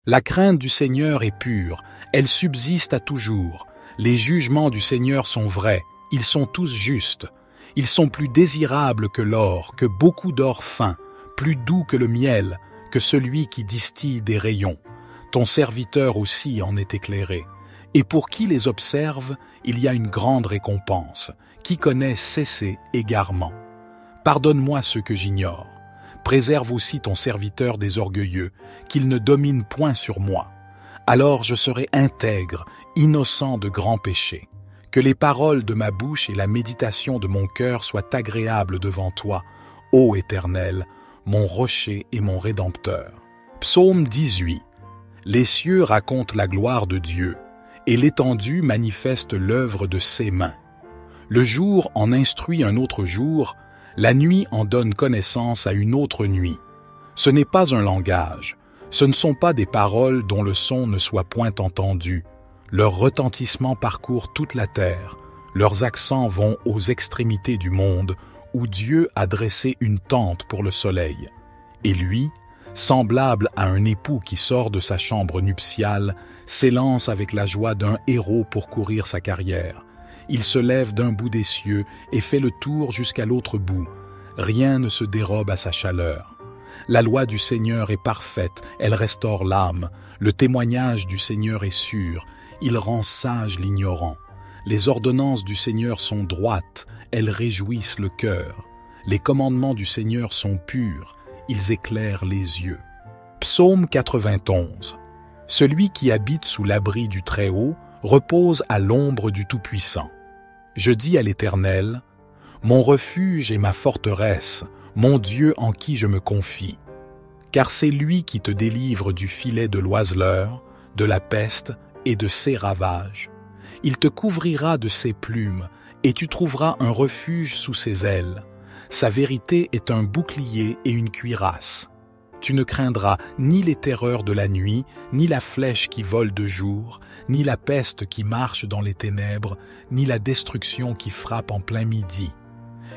La crainte du Seigneur est pure, elle subsiste à toujours. Les jugements du Seigneur sont vrais, ils sont tous justes. Ils sont plus désirables que l'or, que beaucoup d'or fin, plus doux que le miel, que celui qui distille des rayons. Ton serviteur aussi en est éclairé. Et pour qui les observe, il y a une grande récompense. Qui connaît cesser égarement. Pardonne-moi ce que j'ignore. Préserve aussi ton serviteur des orgueilleux, qu'il ne domine point sur moi. Alors je serai intègre, innocent de grands péchés. Que les paroles de ma bouche et la méditation de mon cœur soient agréables devant toi, ô Éternel, mon rocher et mon rédempteur. Psaume 18. Les cieux racontent la gloire de Dieu, et l'étendue manifeste l'œuvre de ses mains. Le jour en instruit un autre jour, la nuit en donne connaissance à une autre nuit. Ce n'est pas un langage, ce ne sont pas des paroles dont le son ne soit point entendu. Leur retentissement parcourt toute la terre, leurs accents vont aux extrémités du monde, où Dieu a dressé une tente pour le soleil. Et lui, semblable à un époux qui sort de sa chambre nuptiale, s'élance avec la joie d'un héros pour courir sa carrière. Il se lève d'un bout des cieux et fait le tour jusqu'à l'autre bout. Rien ne se dérobe à sa chaleur. La loi du Seigneur est parfaite, elle restaure l'âme. Le témoignage du Seigneur est sûr, il rend sage l'ignorant. Les ordonnances du Seigneur sont droites, elles réjouissent le cœur. Les commandements du Seigneur sont purs, ils éclairent les yeux. Psaume 91. Celui qui habite sous l'abri du Très-Haut repose à l'ombre du Tout-Puissant. Je dis à l'Éternel, mon refuge et ma forteresse, mon Dieu en qui je me confie. Car c'est lui qui te délivre du filet de l'oiseleur, de la peste et de ses ravages. Il te couvrira de ses plumes, et tu trouveras un refuge sous ses ailes. Sa vérité est un bouclier et une cuirasse. Tu ne craindras ni les terreurs de la nuit, ni la flèche qui vole de jour, ni la peste qui marche dans les ténèbres, ni la destruction qui frappe en plein midi.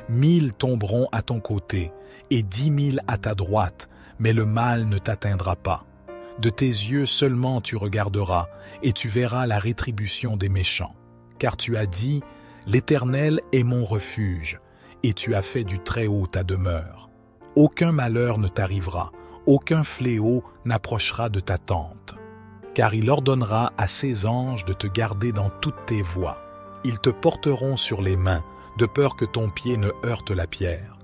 1000 tomberont à ton côté, et 10 000 à ta droite, mais le mal ne t'atteindra pas. De tes yeux seulement tu regarderas, et tu verras la rétribution des méchants. Car tu as dit, l'Éternel est mon refuge, et tu as fait du Très-Haut ta demeure. Aucun malheur ne t'arrivera, aucun fléau n'approchera de ta tente. Car il ordonnera à ses anges de te garder dans toutes tes voies. Ils te porteront sur les mains, de peur que ton pied ne heurte la pierre.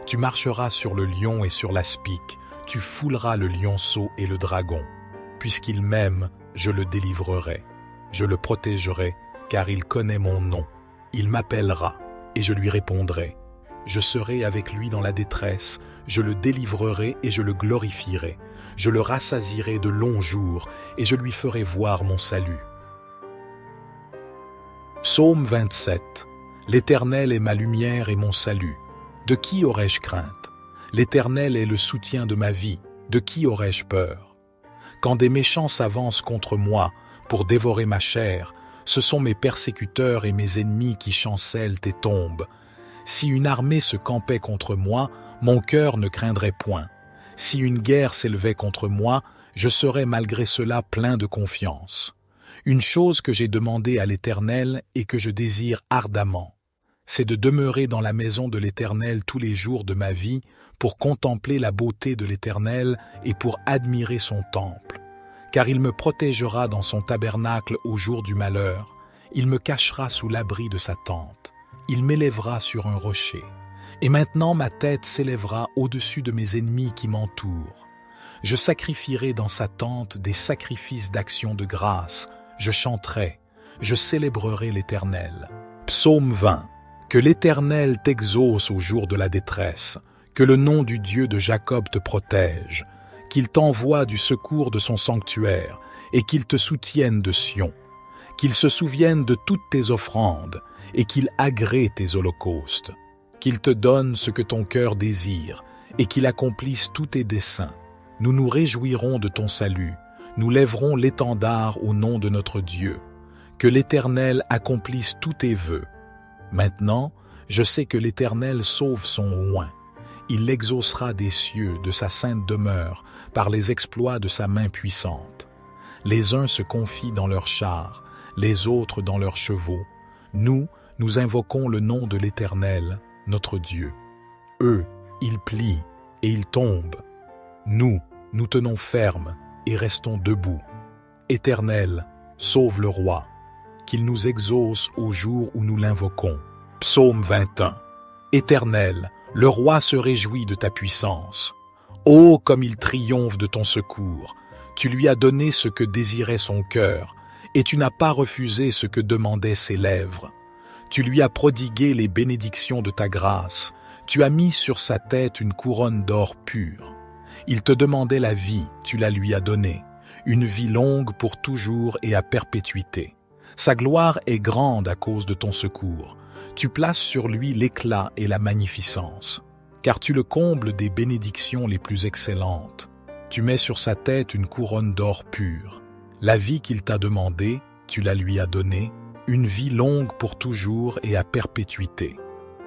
Tu marcheras sur le lion et sur l'aspic, tu fouleras le lionceau et le dragon. Puisqu'il m'aime, je le délivrerai. Je le protégerai, car il connaît mon nom. Il m'appellera, et je lui répondrai. Je serai avec lui dans la détresse, je le délivrerai et je le glorifierai. Je le rassasierai de longs jours, et je lui ferai voir mon salut. Psaume 27. L'Éternel est ma lumière et mon salut. De qui aurais-je crainte? L'Éternel est le soutien de ma vie. De qui aurais-je peur? Quand des méchants s'avancent contre moi pour dévorer ma chair, ce sont mes persécuteurs et mes ennemis qui chancellent et tombent. Si une armée se campait contre moi, mon cœur ne craindrait point. Si une guerre s'élevait contre moi, je serais malgré cela plein de confiance. Une chose que j'ai demandée à l'Éternel et que je désire ardemment, c'est de demeurer dans la maison de l'Éternel tous les jours de ma vie pour contempler la beauté de l'Éternel et pour admirer son temple. Car il me protégera dans son tabernacle au jour du malheur, il me cachera sous l'abri de sa tente, il m'élèvera sur un rocher. Et maintenant ma tête s'élèvera au-dessus de mes ennemis qui m'entourent. Je sacrifierai dans sa tente des sacrifices d'action de grâce, je chanterai, je célébrerai l'Éternel. Psaume 20. Que l'Éternel t'exauce au jour de la détresse, que le nom du Dieu de Jacob te protège, qu'il t'envoie du secours de son sanctuaire et qu'il te soutienne de Sion, qu'il se souvienne de toutes tes offrandes et qu'il agrée tes holocaustes, qu'il te donne ce que ton cœur désire et qu'il accomplisse tous tes desseins. Nous nous réjouirons de ton salut, nous lèverons l'étendard au nom de notre Dieu. Que l'Éternel accomplisse tous tes vœux. Maintenant, je sais que l'Éternel sauve son oint. Il l'exaucera des cieux, de sa sainte demeure, par les exploits de sa main puissante. Les uns se confient dans leurs chars, les autres dans leurs chevaux. Nous invoquons le nom de l'Éternel, notre Dieu. Eux, ils plient et ils tombent. Nous tenons ferme et restons debout. Éternel, sauve le roi, qu'il nous exauce au jour où nous l'invoquons. Psaume 21. Éternel, le roi se réjouit de ta puissance. Ô comme il triomphe de ton secours! Tu lui as donné ce que désirait son cœur, et tu n'as pas refusé ce que demandaient ses lèvres. Tu lui as prodigué les bénédictions de ta grâce, tu as mis sur sa tête une couronne d'or pur. Il te demandait la vie, tu la lui as donnée, une vie longue pour toujours et à perpétuité. Sa gloire est grande à cause de ton secours. Tu places sur lui l'éclat et la magnificence, car tu le combles des bénédictions les plus excellentes. Tu mets sur sa tête une couronne d'or pur. La vie qu'il t'a demandée, tu la lui as donnée, une vie longue pour toujours et à perpétuité.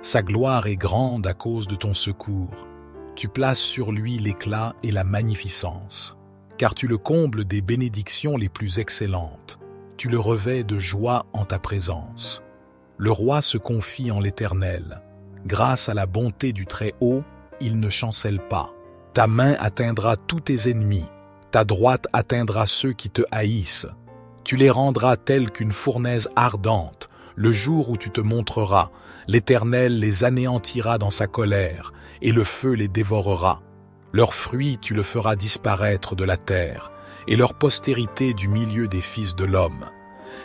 Sa gloire est grande à cause de ton secours. Tu places sur lui l'éclat et la magnificence, car tu le combles des bénédictions les plus excellentes. Tu le revêts de joie en ta présence. Le roi se confie en l'Éternel. Grâce à la bonté du Très-Haut, il ne chancelle pas. Ta main atteindra tous tes ennemis, ta droite atteindra ceux qui te haïssent. Tu les rendras tels qu'une fournaise ardente, le jour où tu te montreras. L'Éternel les anéantira dans sa colère, et le feu les dévorera. Leurs fruits tu le feras disparaître de la terre, et leur postérité du milieu des fils de l'homme.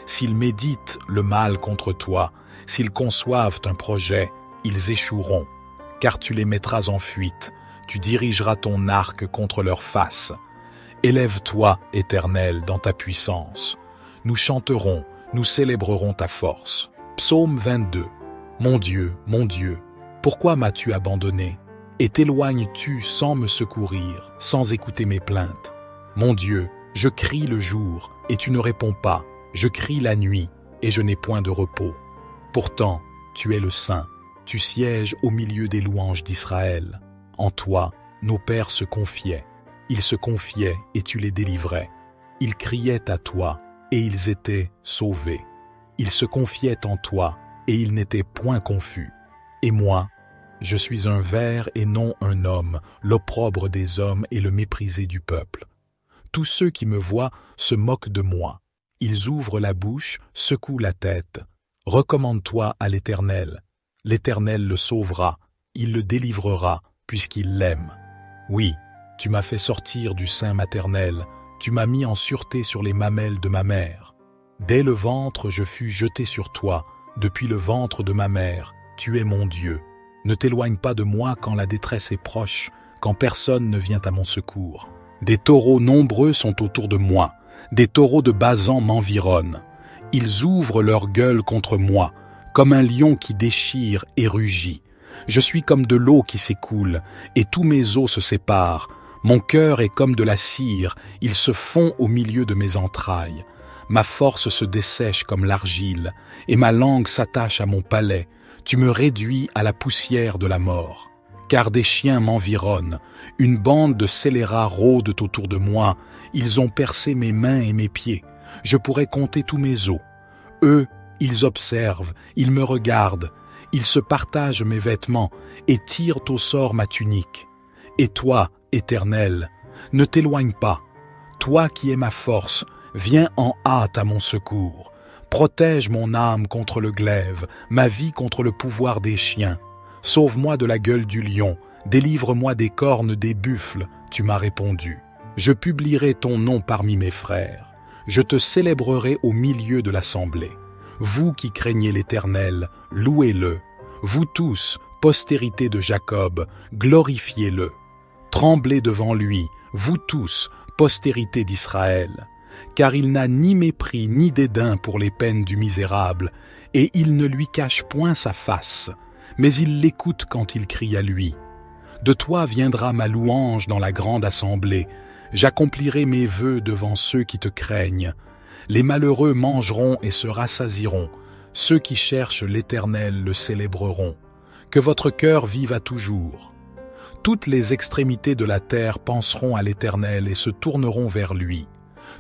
S'ils méditent le mal contre toi, s'ils conçoivent un projet, ils échoueront, car tu les mettras en fuite. Tu dirigeras ton arc contre leur face. Élève-toi, Éternel, dans ta puissance. Nous chanterons, nous célébrerons ta force. Psaume 22. Mon Dieu, pourquoi m'as-tu abandonné? Et t'éloignes-tu sans me secourir, sans écouter mes plaintes? Mon Dieu, je crie le jour, et tu ne réponds pas. Je crie la nuit, et je n'ai point de repos. Pourtant, tu es le Saint. Tu sièges au milieu des louanges d'Israël. En toi, nos pères se confiaient. Ils se confiaient et tu les délivrais. Ils criaient à toi et ils étaient sauvés. Ils se confiaient en toi et ils n'étaient point confus. Et moi, je suis un ver et non un homme, l'opprobre des hommes et le méprisé du peuple. Tous ceux qui me voient se moquent de moi. Ils ouvrent la bouche, secouent la tête. Recommande-toi à l'Éternel. L'Éternel le sauvera, il le délivrera, puisqu'il l'aime. Oui, tu m'as fait sortir du sein maternel, tu m'as mis en sûreté sur les mamelles de ma mère. Dès le ventre je fus jeté sur toi, depuis le ventre de ma mère, tu es mon Dieu. Ne t'éloigne pas de moi quand la détresse est proche, quand personne ne vient à mon secours. Des taureaux nombreux sont autour de moi, des taureaux de Basan m'environnent. Ils ouvrent leur gueule contre moi, comme un lion qui déchire et rugit. Je suis comme de l'eau qui s'écoule, et tous mes os se séparent. Mon cœur est comme de la cire, il se fond au milieu de mes entrailles. Ma force se dessèche comme l'argile, et ma langue s'attache à mon palais. Tu me réduis à la poussière de la mort. Car des chiens m'environnent, une bande de scélérats rôdent autour de moi. Ils ont percé mes mains et mes pieds. Je pourrais compter tous mes os. Eux, ils observent, ils me regardent. Ils se partagent mes vêtements et tirent au sort ma tunique. Et toi, Éternel, ne t'éloigne pas. Toi qui es ma force, viens en hâte à mon secours. Protège mon âme contre le glaive, ma vie contre le pouvoir des chiens. Sauve-moi de la gueule du lion, délivre-moi des cornes des buffles, tu m'as répondu. Je publierai ton nom parmi mes frères. Je te célébrerai au milieu de l'assemblée. Vous qui craignez l'Éternel, louez-le. Vous tous, postérité de Jacob, glorifiez-le. Tremblez devant lui, vous tous, postérité d'Israël. Car il n'a ni mépris ni dédain pour les peines du misérable, et il ne lui cache point sa face, mais il l'écoute quand il crie à lui. De toi viendra ma louange dans la grande assemblée. J'accomplirai mes vœux devant ceux qui te craignent. Les malheureux mangeront et se rassasieront. Ceux qui cherchent l'Éternel le célébreront. Que votre cœur vive à toujours. Toutes les extrémités de la terre penseront à l'Éternel et se tourneront vers lui.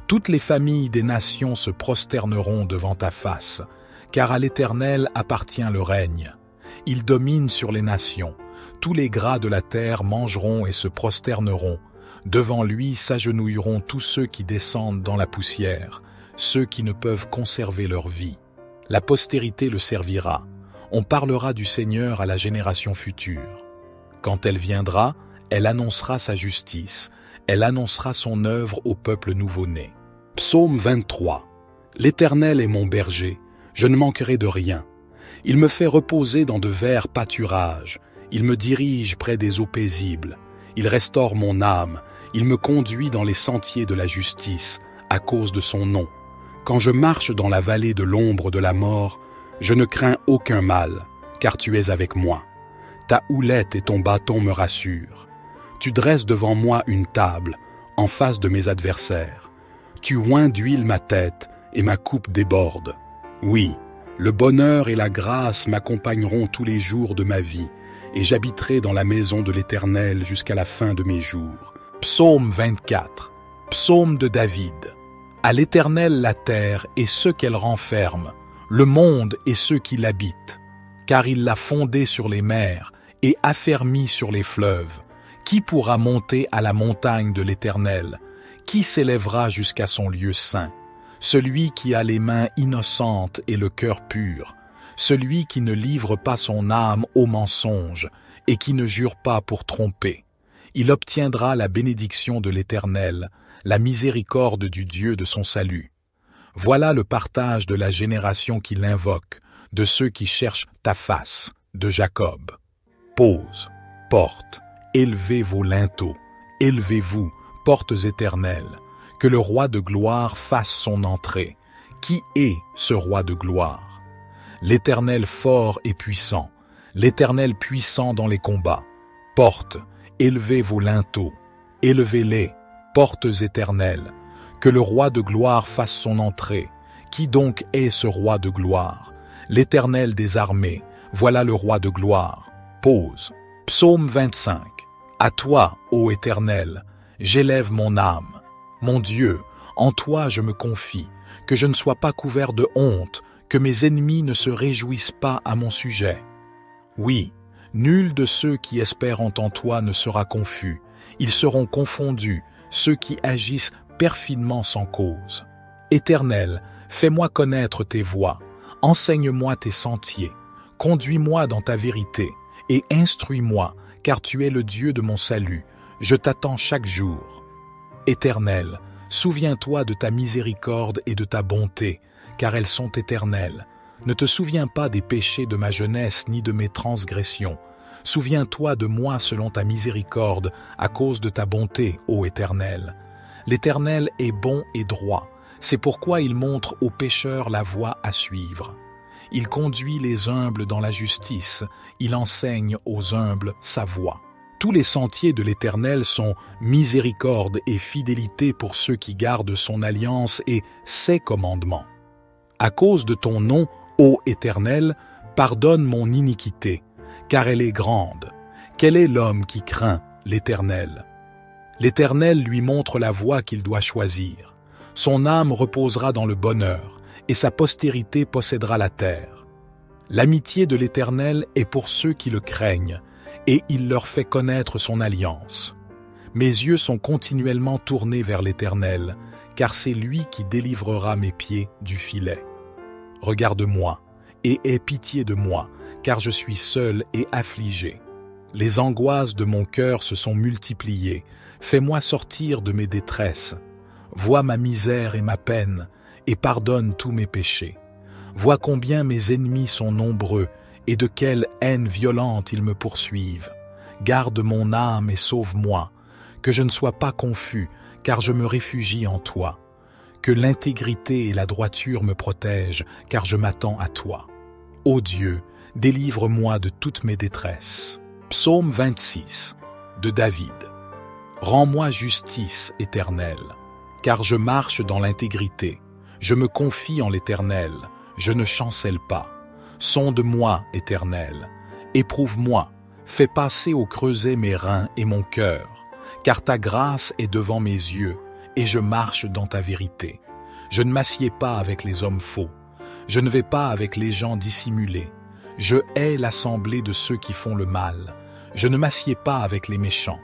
Toutes les familles des nations se prosterneront devant ta face, car à l'Éternel appartient le règne. Il domine sur les nations. Tous les gras de la terre mangeront et se prosterneront. Devant lui s'agenouilleront tous ceux qui descendent dans la poussière, ceux qui ne peuvent conserver leur vie. La postérité le servira. On parlera du Seigneur à la génération future. Quand elle viendra, elle annoncera sa justice. Elle annoncera son œuvre au peuple nouveau-né. Psaume 23. L'Éternel est mon berger, je ne manquerai de rien. Il me fait reposer dans de verts pâturages. Il me dirige près des eaux paisibles. Il restaure mon âme. Il me conduit dans les sentiers de la justice, à cause de son nom. Quand je marche dans la vallée de l'ombre de la mort, je ne crains aucun mal, car tu es avec moi. Ta houlette et ton bâton me rassurent. Tu dresses devant moi une table, en face de mes adversaires. Tu oins d'huile ma tête, et ma coupe déborde. Oui, le bonheur et la grâce m'accompagneront tous les jours de ma vie, et j'habiterai dans la maison de l'Éternel jusqu'à la fin de mes jours. Psaume 24. Psaume de David. À l'Éternel la terre et ceux qu'elle renferme, le monde et ceux qui l'habitent. Car il l'a fondée sur les mers et affermi sur les fleuves. Qui pourra monter à la montagne de l'Éternel? Qui s'élèvera jusqu'à son lieu saint? Celui qui a les mains innocentes et le cœur pur, celui qui ne livre pas son âme au mensonge et qui ne jure pas pour tromper. Il obtiendra la bénédiction de l'Éternel, la miséricorde du Dieu de son salut. Voilà le partage de la génération qui l'invoque, de ceux qui cherchent ta face, de Jacob. Pose, porte, élevez vos linteaux, élevez-vous, portes éternelles, que le roi de gloire fasse son entrée. Qui est ce roi de gloire? L'Éternel fort et puissant, l'Éternel puissant dans les combats. Portes, élevez vos linteaux, élevez-les, portes éternelles, que le roi de gloire fasse son entrée. Qui donc est ce roi de gloire? L'Éternel des armées, voilà le roi de gloire. Pause. Psaume 25. À toi, ô Éternel, j'élève mon âme. Mon Dieu, en toi je me confie, que je ne sois pas couvert de honte, que mes ennemis ne se réjouissent pas à mon sujet. Oui, nul de ceux qui espèrent en toi ne sera confus, ils seront confondus, ceux qui agissent perfidement sans cause. Éternel, fais-moi connaître tes voies, enseigne-moi tes sentiers, conduis-moi dans ta vérité, et instruis-moi, car tu es le Dieu de mon salut, je t'attends chaque jour. Éternel, souviens-toi de ta miséricorde et de ta bonté, car elles sont éternelles. Ne te souviens pas des péchés de ma jeunesse ni de mes transgressions. Souviens-toi de moi selon ta miséricorde, à cause de ta bonté, ô Éternel. L'Éternel est bon et droit, c'est pourquoi il montre aux pécheurs la voie à suivre. Il conduit les humbles dans la justice, il enseigne aux humbles sa voie. Tous les sentiers de l'Éternel sont miséricorde et fidélité pour ceux qui gardent son alliance et ses commandements. À cause de ton nom, ô Éternel, pardonne mon iniquité, car elle est grande. Quel est l'homme qui craint l'Éternel? L'Éternel lui montre la voie qu'il doit choisir. Son âme reposera dans le bonheur, et sa postérité possédera la terre. L'amitié de l'Éternel est pour ceux qui le craignent, et il leur fait connaître son alliance. Mes yeux sont continuellement tournés vers l'Éternel, car c'est lui qui délivrera mes pieds du filet. Regarde-moi, et aie pitié de moi, car je suis seul et affligé. Les angoisses de mon cœur se sont multipliées, fais-moi sortir de mes détresses. Vois ma misère et ma peine, et pardonne tous mes péchés. Vois combien mes ennemis sont nombreux, et de quelle haine violente ils me poursuivent. Garde mon âme et sauve-moi, que je ne sois pas confus, car je me réfugie en toi. Que l'intégrité et la droiture me protègent, car je m'attends à toi. Ô Dieu, délivre-moi de toutes mes détresses. Psaume 26 de David. Rends-moi justice, Éternel, car je marche dans l'intégrité. Je me confie en l'Éternel, je ne chancelle pas. Sonde-moi, Éternel, éprouve-moi, fais passer au creuset mes reins et mon cœur, car ta grâce est devant mes yeux, et je marche dans ta vérité. Je ne m'assieds pas avec les hommes faux. Je ne vais pas avec les gens dissimulés. Je hais l'assemblée de ceux qui font le mal. Je ne m'assieds pas avec les méchants.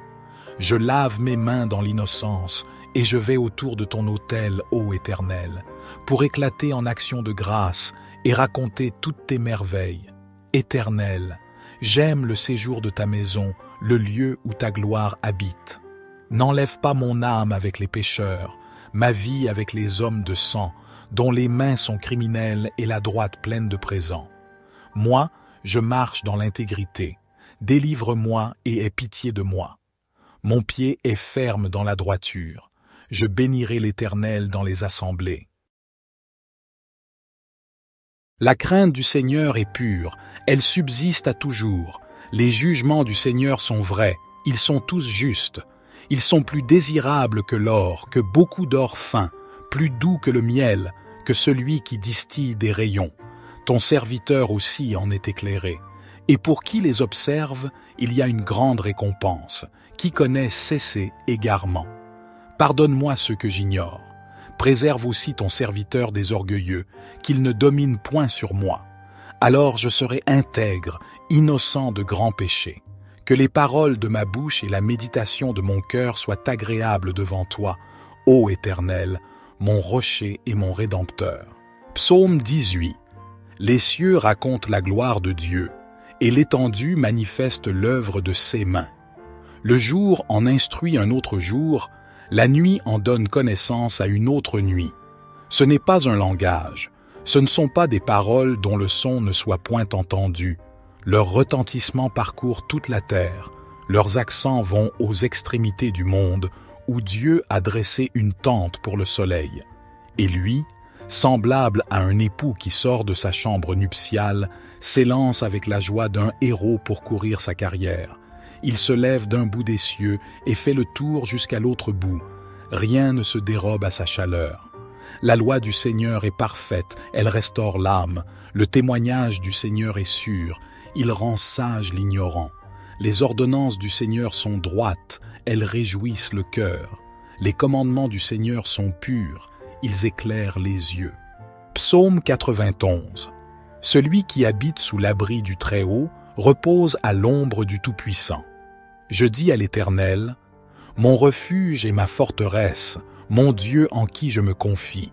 Je lave mes mains dans l'innocence et je vais autour de ton autel, ô Éternel, pour éclater en actions de grâce et raconter toutes tes merveilles. Éternel, j'aime le séjour de ta maison, le lieu où ta gloire habite. N'enlève pas mon âme avec les pécheurs, ma vie avec les hommes de sang, dont les mains sont criminelles et la droite pleine de présents. Moi, je marche dans l'intégrité. Délivre-moi et aie pitié de moi. Mon pied est ferme dans la droiture. Je bénirai l'Éternel dans les assemblées. La crainte du Seigneur est pure, elle subsiste à toujours. Les jugements du Seigneur sont vrais, ils sont tous justes. Ils sont plus désirables que l'or, que beaucoup d'or fin, plus doux que le miel, que celui qui distille des rayons. Ton serviteur aussi en est éclairé. Et pour qui les observe, il y a une grande récompense. Qui connaît cesser égarement. Pardonne-moi ce que j'ignore. Préserve aussi ton serviteur des orgueilleux, qu'il ne domine point sur moi. Alors je serai intègre, innocent de grands péchés. Que les paroles de ma bouche et la méditation de mon cœur soient agréables devant toi, ô Éternel, mon rocher et mon rédempteur. Psaume 18. Les cieux racontent la gloire de Dieu, et l'étendue manifeste l'œuvre de ses mains. Le jour en instruit un autre jour, la nuit en donne connaissance à une autre nuit. Ce n'est pas un langage, ce ne sont pas des paroles dont le son ne soit point entendu. Leur retentissement parcourt toute la terre, leurs accents vont aux extrémités du monde, où Dieu a dressé une tente pour le soleil. Et lui, semblable à un époux qui sort de sa chambre nuptiale, s'élance avec la joie d'un héros pour courir sa carrière. Il se lève d'un bout des cieux et fait le tour jusqu'à l'autre bout. Rien ne se dérobe à sa chaleur. La loi du Seigneur est parfaite, elle restaure l'âme. Le témoignage du Seigneur est sûr, il rend sage l'ignorant. Les ordonnances du Seigneur sont droites, elles réjouissent le cœur. Les commandements du Seigneur sont purs, ils éclairent les yeux. Psaume 91. Celui qui habite sous l'abri du Très-Haut repose à l'ombre du Tout-Puissant. Je dis à l'Éternel, mon refuge et ma forteresse, mon Dieu en qui je me confie.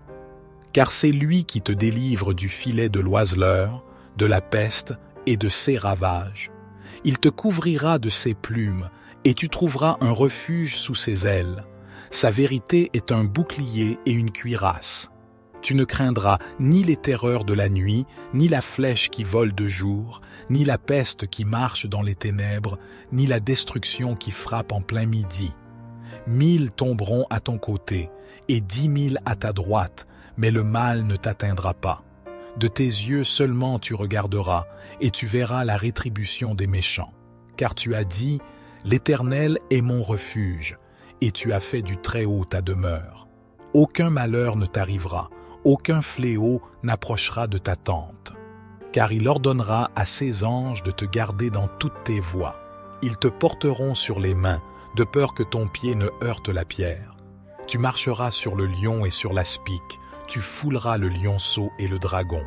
Car c'est lui qui te délivre du filet de l'oiseleur, de la peste et de ses ravages. Il te couvrira de ses plumes, et tu trouveras un refuge sous ses ailes. Sa vérité est un bouclier et une cuirasse. Tu ne craindras ni les terreurs de la nuit, ni la flèche qui vole de jour, ni la peste qui marche dans les ténèbres, ni la destruction qui frappe en plein midi. 1000 tomberont à ton côté, et 10 000 à ta droite, mais le mal ne t'atteindra pas. De tes yeux seulement tu regarderas, et tu verras la rétribution des méchants. Car tu as dit, l'Éternel est mon refuge, et tu as fait du Très-Haut ta demeure. Aucun malheur ne t'arrivera, aucun fléau n'approchera de ta tente. Car il ordonnera à ses anges de te garder dans toutes tes voies. Ils te porteront sur les mains, de peur que ton pied ne heurte la pierre. Tu marcheras sur le lion et sur l'aspic, tu fouleras le lionceau et le dragon.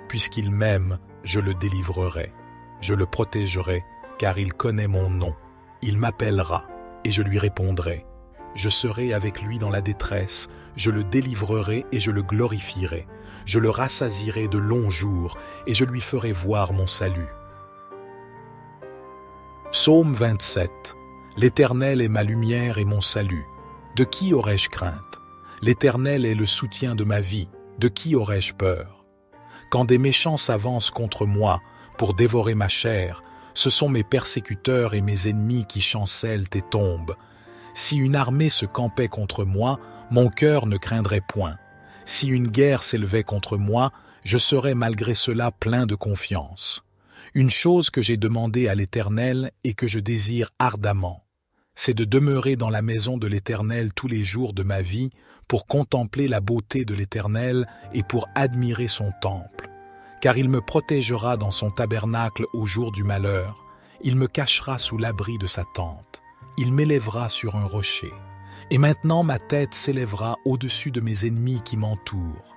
Puisqu'il m'aime, je le délivrerai. Je le protégerai, car il connaît mon nom. Il m'appellera, et je lui répondrai. Je serai avec lui dans la détresse, je le délivrerai et je le glorifierai. Je le rassasierai de longs jours, et je lui ferai voir mon salut. Psaume 27. L'Éternel est ma lumière et mon salut. De qui aurais-je crainte? L'Éternel est le soutien de ma vie. De qui aurais-je peur? Quand des méchants s'avancent contre moi pour dévorer ma chair, ce sont mes persécuteurs et mes ennemis qui chancellent et tombent. Si une armée se campait contre moi, mon cœur ne craindrait point. Si une guerre s'élevait contre moi, je serais malgré cela plein de confiance. Une chose que j'ai demandée à l'Éternel et que je désire ardemment, c'est de demeurer dans la maison de l'Éternel tous les jours de ma vie pour contempler la beauté de l'Éternel et pour admirer son temple. Car il me protégera dans son tabernacle au jour du malheur, il me cachera sous l'abri de sa tente, il m'élèvera sur un rocher, Et maintenant ma tête s'élèvera au-dessus de mes ennemis qui m'entourent.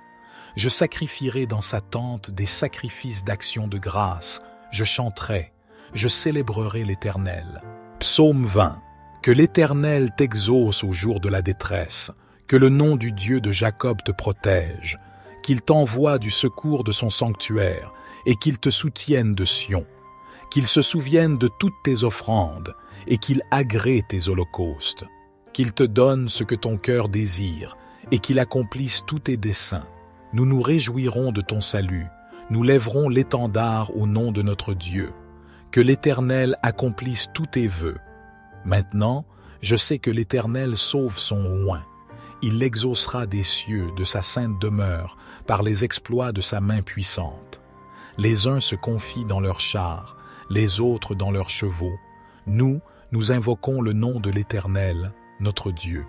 Je sacrifierai dans sa tente des sacrifices d'action de grâce. Je chanterai, je célébrerai l'Éternel. Psaume 20. Que l'Éternel t'exauce au jour de la détresse, que le nom du Dieu de Jacob te protège, qu'il t'envoie du secours de son sanctuaire et qu'il te soutienne de Sion, qu'il se souvienne de toutes tes offrandes et qu'il agrée tes holocaustes, qu'il te donne ce que ton cœur désire et qu'il accomplisse tous tes desseins. Nous nous réjouirons de ton salut, nous lèverons l'étendard au nom de notre Dieu. Que l'Éternel accomplisse tous tes vœux. Maintenant, je sais que l'Éternel sauve son oint. Il l'exaucera des cieux, de sa sainte demeure, par les exploits de sa main puissante. Les uns se confient dans leurs chars, les autres dans leurs chevaux. Nous invoquons le nom de l'Éternel, notre Dieu.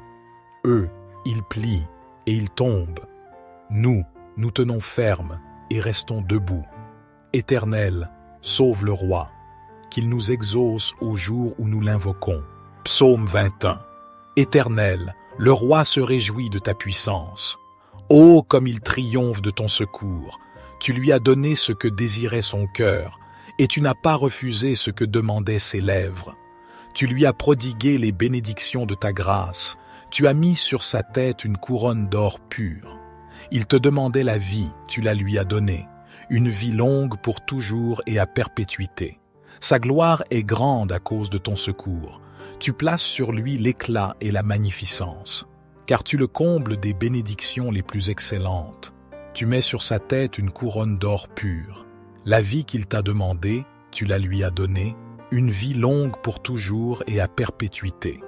Eux, ils plient et ils tombent. Nous tenons ferme et restons debout. Éternel, sauve le roi, qu'il nous exauce au jour où nous l'invoquons. Psaume 21. Éternel, le roi se réjouit de ta puissance. Ô comme il triomphe de ton secours! Tu lui as donné ce que désirait son cœur, et tu n'as pas refusé ce que demandaient ses lèvres. Tu lui as prodigué les bénédictions de ta grâce. Tu as mis sur sa tête une couronne d'or pur. Il te demandait la vie, tu la lui as donnée, une vie longue pour toujours et à perpétuité. Sa gloire est grande à cause de ton secours. Tu places sur lui l'éclat et la magnificence, car tu le combles des bénédictions les plus excellentes. Tu mets sur sa tête une couronne d'or pur. La vie qu'il t'a demandée, tu la lui as donnée, une vie longue pour toujours et à perpétuité.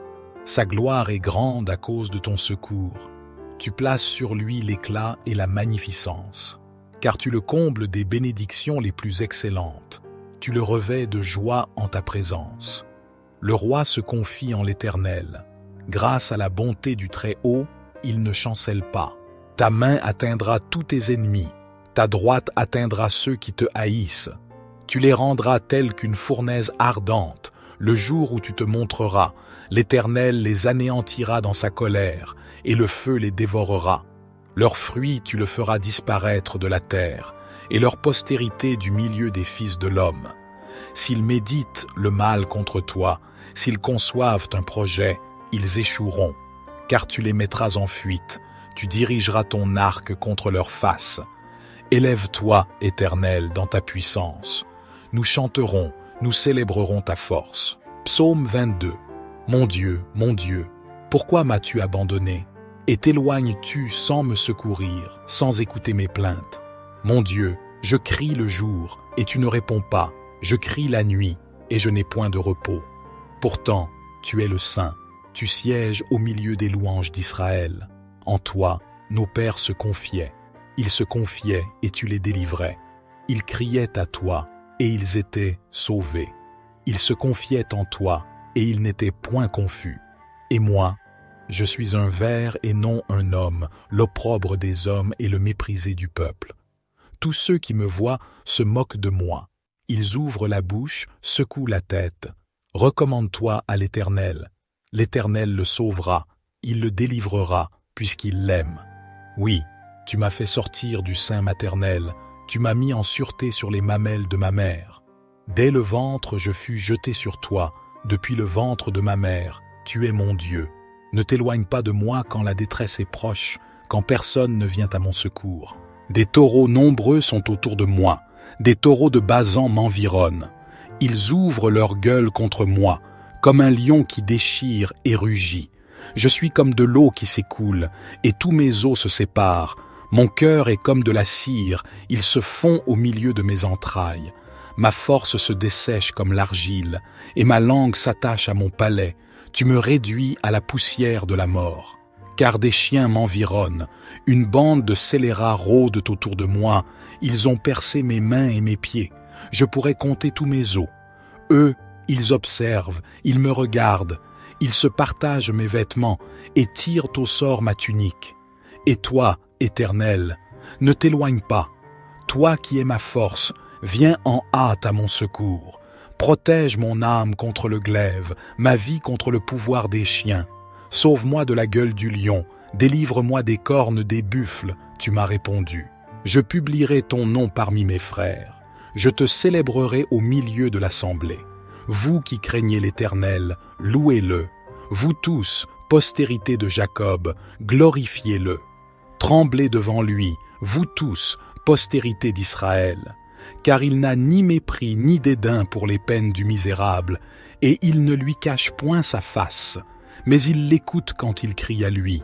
Sa gloire est grande à cause de ton secours. Tu places sur lui l'éclat et la magnificence, car tu le combles des bénédictions les plus excellentes. Tu le revêts de joie en ta présence. Le roi se confie en l'Éternel. Grâce à la bonté du Très-Haut, il ne chancelle pas. Ta main atteindra tous tes ennemis. Ta droite atteindra ceux qui te haïssent. Tu les rendras tels qu'une fournaise ardente. Le jour où tu te montreras, l'Éternel les anéantira dans sa colère, et le feu les dévorera. Leurs fruits tu le feras disparaître de la terre, et leur postérité du milieu des fils de l'homme. S'ils méditent le mal contre toi, s'ils conçoivent un projet, ils échoueront, car tu les mettras en fuite, tu dirigeras ton arc contre leur face. Élève-toi, Éternel, dans ta puissance. Nous chanterons, nous célébrerons ta force. Psaume 22. Mon Dieu, pourquoi m'as-tu abandonné? Et t'éloignes-tu sans me secourir, sans écouter mes plaintes? Mon Dieu, je crie le jour, et tu ne réponds pas. Je crie la nuit, et je n'ai point de repos. Pourtant, tu es le Saint. Tu sièges au milieu des louanges d'Israël. En toi, nos pères se confiaient. Ils se confiaient, et tu les délivrais. Ils criaient à toi, et ils étaient sauvés. Ils se confiaient en toi, et ils n'étaient point confus. Et moi, je suis un ver et non un homme, l'opprobre des hommes et le méprisé du peuple. Tous ceux qui me voient se moquent de moi. Ils ouvrent la bouche, secouent la tête. Recommande-toi à l'Éternel. L'Éternel le sauvera, il le délivrera, puisqu'il l'aime. Oui, tu m'as fait sortir du sein maternel, tu m'as mis en sûreté sur les mamelles de ma mère. Dès le ventre je fus jeté sur toi, depuis le ventre de ma mère, tu es mon Dieu. Ne t'éloigne pas de moi quand la détresse est proche, quand personne ne vient à mon secours. Des taureaux nombreux sont autour de moi, des taureaux de Basan m'environnent. Ils ouvrent leur gueule contre moi, comme un lion qui déchire et rugit. Je suis comme de l'eau qui s'écoule, et tous mes os se séparent. Mon cœur est comme de la cire, il se fond au milieu de mes entrailles. Ma force se dessèche comme l'argile, et ma langue s'attache à mon palais. Tu me réduis à la poussière de la mort. Car des chiens m'environnent, une bande de scélérats rôdent autour de moi, ils ont percé mes mains et mes pieds. Je pourrais compter tous mes os. Eux, ils observent, ils me regardent, ils se partagent mes vêtements et tirent au sort ma tunique. Et toi, Éternel, ne t'éloigne pas. Toi qui es ma force, viens en hâte à mon secours. Protège mon âme contre le glaive, ma vie contre le pouvoir des chiens. Sauve-moi de la gueule du lion, délivre-moi des cornes des buffles, tu m'as répondu. Je publierai ton nom parmi mes frères, je te célébrerai au milieu de l'assemblée. Vous qui craignez l'Éternel, louez-le. Vous tous, postérité de Jacob, glorifiez-le. Tremblez devant lui, vous tous, postérité d'Israël. Car il n'a ni mépris ni dédain pour les peines du misérable, et il ne lui cache point sa face, mais il l'écoute quand il crie à lui.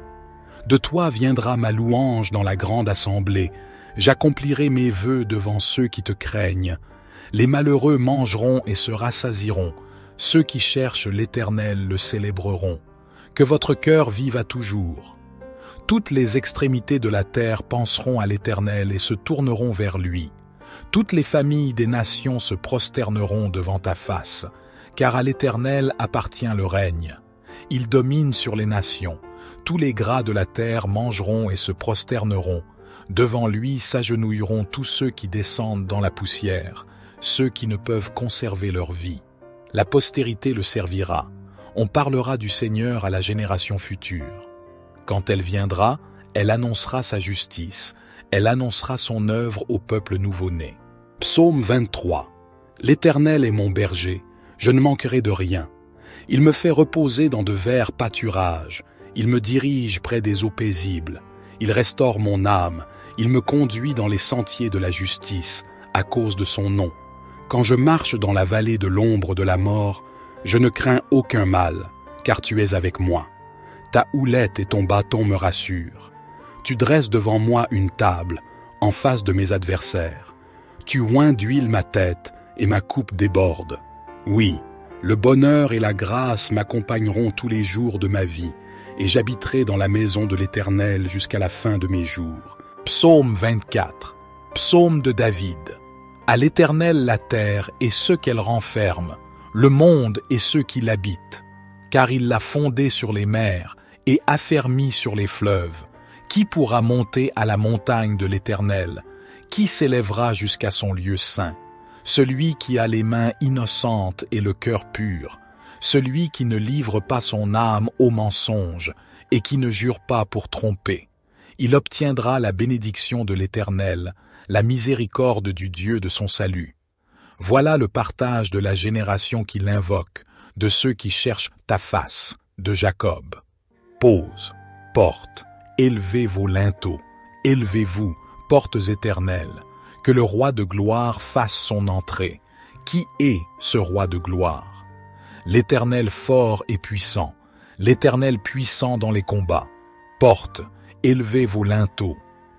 De toi viendra ma louange dans la grande assemblée, j'accomplirai mes vœux devant ceux qui te craignent. Les malheureux mangeront et se rassasieront, ceux qui cherchent l'Éternel le célébreront. Que votre cœur vive à toujours. Toutes les extrémités de la terre penseront à l'Éternel et se tourneront vers lui. Toutes les familles des nations se prosterneront devant ta face, car à l'Éternel appartient le règne. Il domine sur les nations. Tous les gras de la terre mangeront et se prosterneront. Devant lui s'agenouilleront tous ceux qui descendent dans la poussière, ceux qui ne peuvent conserver leur vie. La postérité le servira. On parlera du Seigneur à la génération future. Quand elle viendra, elle annoncera sa justice. Elle annoncera son œuvre au peuple nouveau-né. Psaume 23. L'Éternel est mon berger, je ne manquerai de rien. Il me fait reposer dans de verts pâturages. Il me dirige près des eaux paisibles. Il restaure mon âme. Il me conduit dans les sentiers de la justice, à cause de son nom. Quand je marche dans la vallée de l'ombre de la mort, je ne crains aucun mal, car tu es avec moi. Ta houlette et ton bâton me rassurent. Tu dresses devant moi une table, en face de mes adversaires. Tu oins d'huile ma tête, et ma coupe déborde. Oui, le bonheur et la grâce m'accompagneront tous les jours de ma vie, et j'habiterai dans la maison de l'Éternel jusqu'à la fin de mes jours. Psaume 24. Psaume de David. À l'Éternel la terre et ceux qu'elle renferme, le monde et ceux qui l'habitent. Car il l'a fondée sur les mers et affermi sur les fleuves. Qui pourra monter à la montagne de l'Éternel? Qui s'élèvera jusqu'à son lieu saint? Celui qui a les mains innocentes et le cœur pur, celui qui ne livre pas son âme au mensonge et qui ne jure pas pour tromper. Il obtiendra la bénédiction de l'Éternel, la miséricorde du Dieu de son salut. Voilà le partage de la génération qui l'invoque, de ceux qui cherchent ta face, de Jacob. Pose, porte, élevez vos linteaux, élevez-vous, portes éternelles, que le roi de gloire fasse son entrée. Qui est ce roi de gloire? L'Éternel fort et puissant, l'Éternel puissant dans les combats. Portes, élevez vos linteaux,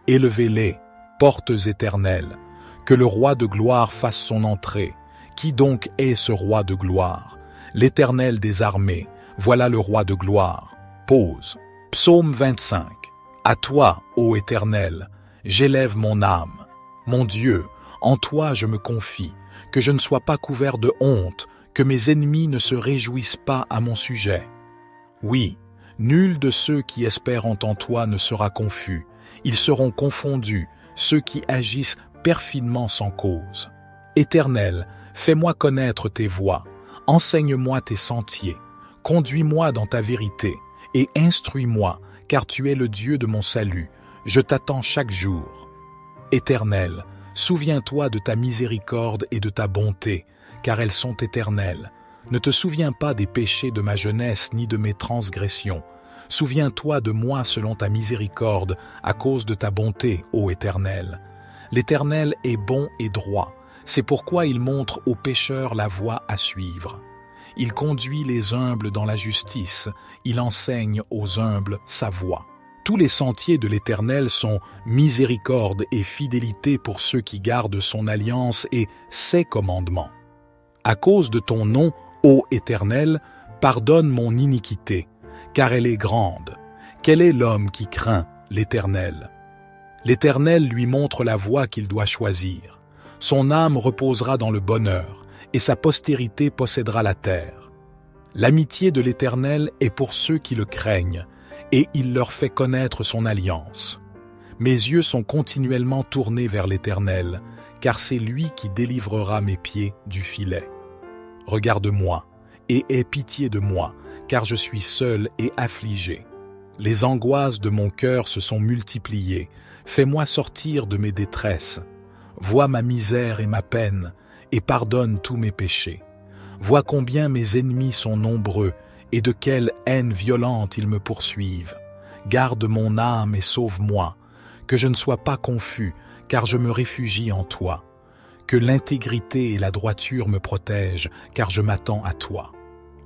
élevez-les, portes éternelles, que le roi de gloire fasse son entrée. Qui donc est ce roi de gloire? L'Éternel des armées, voilà le roi de gloire. Pause. Psaume 25. À toi, ô Éternel, j'élève mon âme. Mon Dieu, en toi je me confie, que je ne sois pas couvert de honte, que mes ennemis ne se réjouissent pas à mon sujet. Oui, nul de ceux qui espèrent en toi ne sera confus, ils seront confondus, ceux qui agissent perfidement sans cause. Éternel, fais-moi connaître tes voies, enseigne-moi tes sentiers, conduis-moi dans ta vérité, et instruis-moi, car tu es le Dieu de mon salut, je t'attends chaque jour. Éternel, souviens-toi de ta miséricorde et de ta bonté, car elles sont éternelles. Ne te souviens pas des péchés de ma jeunesse ni de mes transgressions. Souviens-toi de moi selon ta miséricorde, à cause de ta bonté, ô Éternel. L'Éternel est bon et droit, c'est pourquoi il montre aux pécheurs la voie à suivre. Il conduit les humbles dans la justice, il enseigne aux humbles sa voie. Tous les sentiers de l'Éternel sont miséricorde et fidélité pour ceux qui gardent son alliance et ses commandements. À cause de ton nom, ô Éternel, pardonne mon iniquité, car elle est grande. Quel est l'homme qui craint l'Éternel? L'Éternel lui montre la voie qu'il doit choisir. Son âme reposera dans le bonheur, et sa postérité possédera la terre. L'amitié de l'Éternel est pour ceux qui le craignent, et il leur fait connaître son alliance. Mes yeux sont continuellement tournés vers l'Éternel, car c'est lui qui délivrera mes pieds du filet. Regarde-moi, et aie pitié de moi, car je suis seul et affligé. Les angoisses de mon cœur se sont multipliées. Fais-moi sortir de mes détresses. Vois ma misère et ma peine, et pardonne tous mes péchés. Vois combien mes ennemis sont nombreux, et de quelle haine violente ils me poursuivent. Garde mon âme et sauve-moi, que je ne sois pas confus, car je me réfugie en toi. Que l'intégrité et la droiture me protègent, car je m'attends à toi.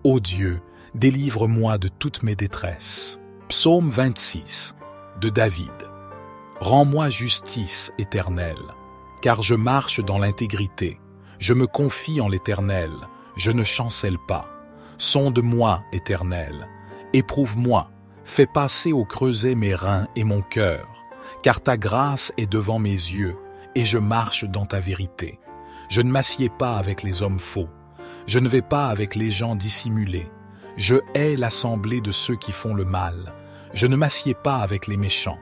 Ô Dieu, délivre-moi de toutes mes détresses. Psaume 26 de David. Rends-moi justice, Éternel, car je marche dans l'intégrité. Je me confie en l'Éternel, je ne chancelle pas. Sonde-moi, Éternel, éprouve-moi, fais passer au creuset mes reins et mon cœur, car ta grâce est devant mes yeux, et je marche dans ta vérité. Je ne m'assieds pas avec les hommes faux, je ne vais pas avec les gens dissimulés. Je hais l'assemblée de ceux qui font le mal, je ne m'assieds pas avec les méchants.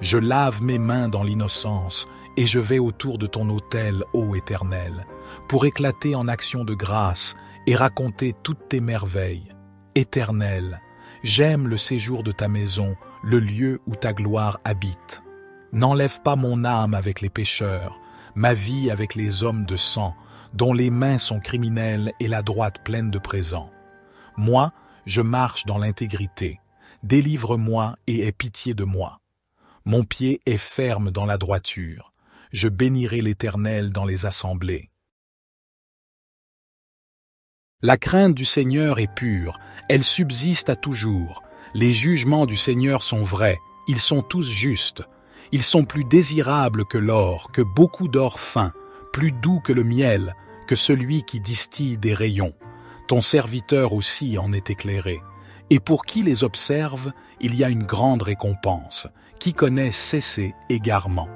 Je lave mes mains dans l'innocence, et je vais autour de ton autel, ô Éternel, pour éclater en actions de grâce et raconter toutes tes merveilles. Éternel, j'aime le séjour de ta maison, le lieu où ta gloire habite. N'enlève pas mon âme avec les pécheurs, ma vie avec les hommes de sang, dont les mains sont criminelles et la droite pleine de présents. Moi, je marche dans l'intégrité. Délivre-moi et aie pitié de moi. Mon pied est ferme dans la droiture. Je bénirai l'Éternel dans les assemblées. La crainte du Seigneur est pure, elle subsiste à toujours. Les jugements du Seigneur sont vrais, ils sont tous justes. Ils sont plus désirables que l'or, que beaucoup d'or fin, plus doux que le miel, que celui qui distille des rayons. Ton serviteur aussi en est éclairé. Et pour qui les observe, il y a une grande récompense. Qui connaît cesser égarement.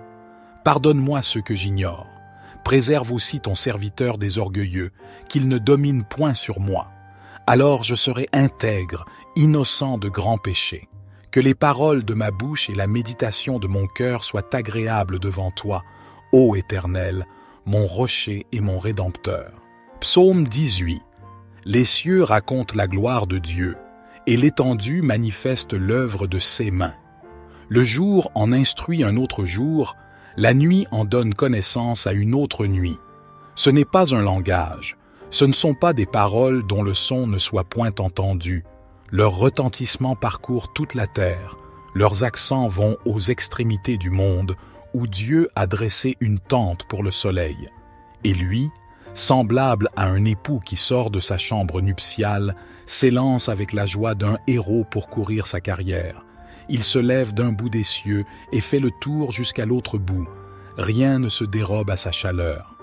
Pardonne-moi ce que j'ignore. Préserve aussi ton serviteur des orgueilleux, qu'il ne domine point sur moi. Alors je serai intègre, innocent de grands péchés. Que les paroles de ma bouche et la méditation de mon cœur soient agréables devant toi, ô Éternel, mon rocher et mon rédempteur. Psaume 18. Les cieux racontent la gloire de Dieu, et l'étendue manifeste l'œuvre de ses mains. Le jour en instruit un autre jour, la nuit en donne connaissance à une autre nuit. Ce n'est pas un langage, ce ne sont pas des paroles dont le son ne soit point entendu. Leur retentissement parcourt toute la terre, leurs accents vont aux extrémités du monde, où Dieu a dressé une tente pour le soleil. Et lui, semblable à un époux qui sort de sa chambre nuptiale, s'élance avec la joie d'un héros pour courir sa carrière. Il se lève d'un bout des cieux et fait le tour jusqu'à l'autre bout. Rien ne se dérobe à sa chaleur.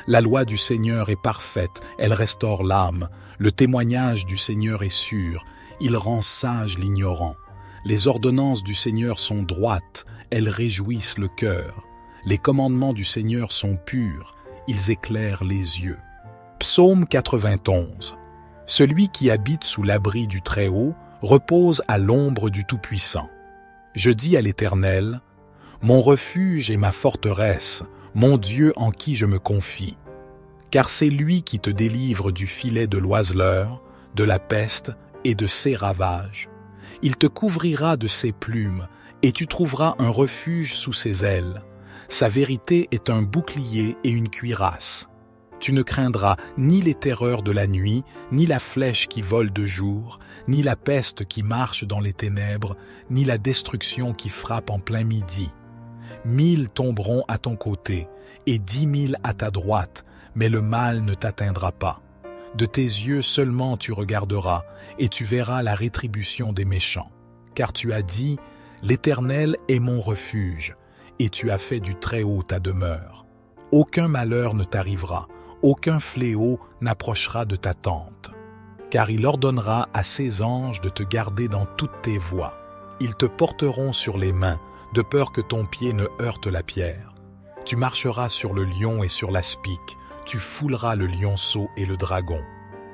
La loi du Seigneur est parfaite, elle restaure l'âme. Le témoignage du Seigneur est sûr, il rend sage l'ignorant. Les ordonnances du Seigneur sont droites, elles réjouissent le cœur. Les commandements du Seigneur sont purs, ils éclairent les yeux. Psaume 91. Celui qui habite sous l'abri du Très-Haut repose à l'ombre du Tout-Puissant. Je dis à l'Éternel, mon refuge et ma forteresse, mon Dieu en qui je me confie. Car c'est lui qui te délivre du filet de l'oiseleur, de la peste et de ses ravages. Il te couvrira de ses plumes, et tu trouveras un refuge sous ses ailes. Sa vérité est un bouclier et une cuirasse. Tu ne craindras ni les terreurs de la nuit, ni la flèche qui vole de jour, ni la peste qui marche dans les ténèbres, ni la destruction qui frappe en plein midi. 1000 tomberont à ton côté, et 10 000 à ta droite, mais le mal ne t'atteindra pas. De tes yeux seulement tu regarderas, et tu verras la rétribution des méchants. Car tu as dit, l'Éternel est mon refuge, et tu as fait du Très-Haut ta demeure. Aucun malheur ne t'arrivera, aucun fléau n'approchera de ta tente. Car il ordonnera à ses anges de te garder dans toutes tes voies. Ils te porteront sur les mains, de peur que ton pied ne heurte la pierre. Tu marcheras sur le lion et sur l'aspic, tu fouleras le lionceau et le dragon.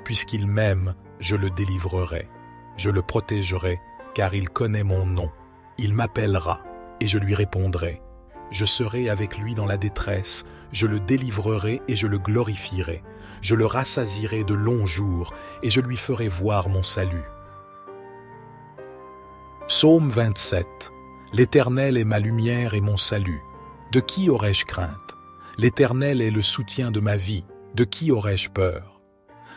Puisqu'il m'aime, je le délivrerai. Je le protégerai, car il connaît mon nom. Il m'appellera, et je lui répondrai. Je serai avec lui dans la détresse, je le délivrerai et je le glorifierai. Je le rassasierai de longs jours, et je lui ferai voir mon salut. Psaume 27. L'Éternel est ma lumière et mon salut. De qui aurais-je crainte? L'Éternel est le soutien de ma vie. De qui aurais-je peur?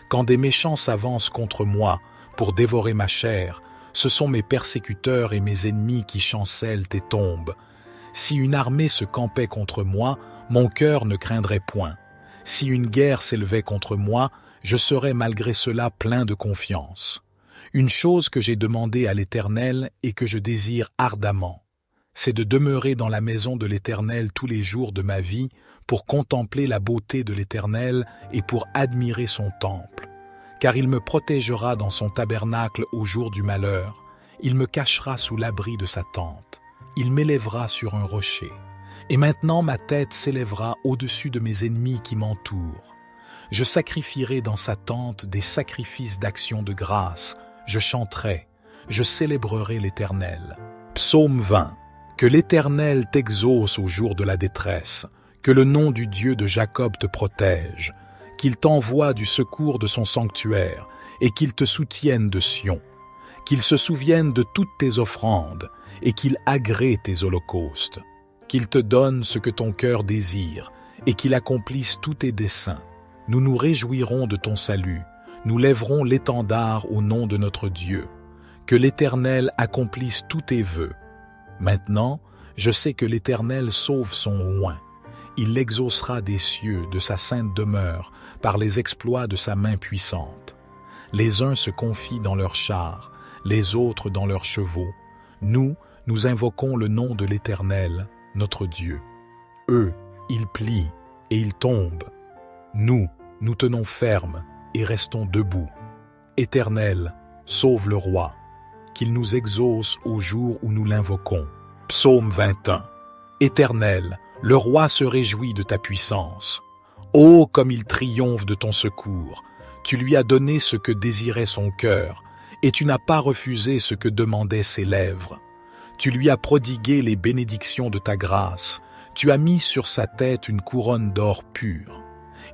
Quand des méchants s'avancent contre moi pour dévorer ma chair, ce sont mes persécuteurs et mes ennemis qui chancellent et tombent. Si une armée se campait contre moi, mon cœur ne craindrait point. Si une guerre s'élevait contre moi, je serais malgré cela plein de confiance. Une chose que j'ai demandée à l'Éternel et que je désire ardemment, c'est de demeurer dans la maison de l'Éternel tous les jours de ma vie pour contempler la beauté de l'Éternel et pour admirer son temple. Car il me protégera dans son tabernacle au jour du malheur, il me cachera sous l'abri de sa tente, il m'élèvera sur un rocher. Et maintenant ma tête s'élèvera au-dessus de mes ennemis qui m'entourent. Je sacrifierai dans sa tente des sacrifices d'action de grâce, je chanterai, je célébrerai l'Éternel. Psaume 20. Que l'Éternel t'exauce au jour de la détresse, que le nom du Dieu de Jacob te protège, qu'il t'envoie du secours de son sanctuaire et qu'il te soutienne de Sion, qu'il se souvienne de toutes tes offrandes et qu'il agrée tes holocaustes, qu'il te donne ce que ton cœur désire et qu'il accomplisse tous tes desseins. Nous nous réjouirons de ton salut, nous lèverons l'étendard au nom de notre Dieu. Que l'Éternel accomplisse tous tes vœux. Maintenant, je sais que l'Éternel sauve son oint. Il l'exaucera des cieux, de sa sainte demeure, par les exploits de sa main puissante. Les uns se confient dans leurs chars, les autres dans leurs chevaux. Nous invoquons le nom de l'Éternel, notre Dieu. Eux, ils plient et ils tombent. Nous tenons ferme et restons debout. Éternel, sauve le roi, qu'il nous exauce au jour où nous l'invoquons. Psaume 21. Éternel, le roi se réjouit de ta puissance. Ô comme il triomphe de ton secours! Tu lui as donné ce que désirait son cœur, et tu n'as pas refusé ce que demandaient ses lèvres. Tu lui as prodigué les bénédictions de ta grâce, tu as mis sur sa tête une couronne d'or pur.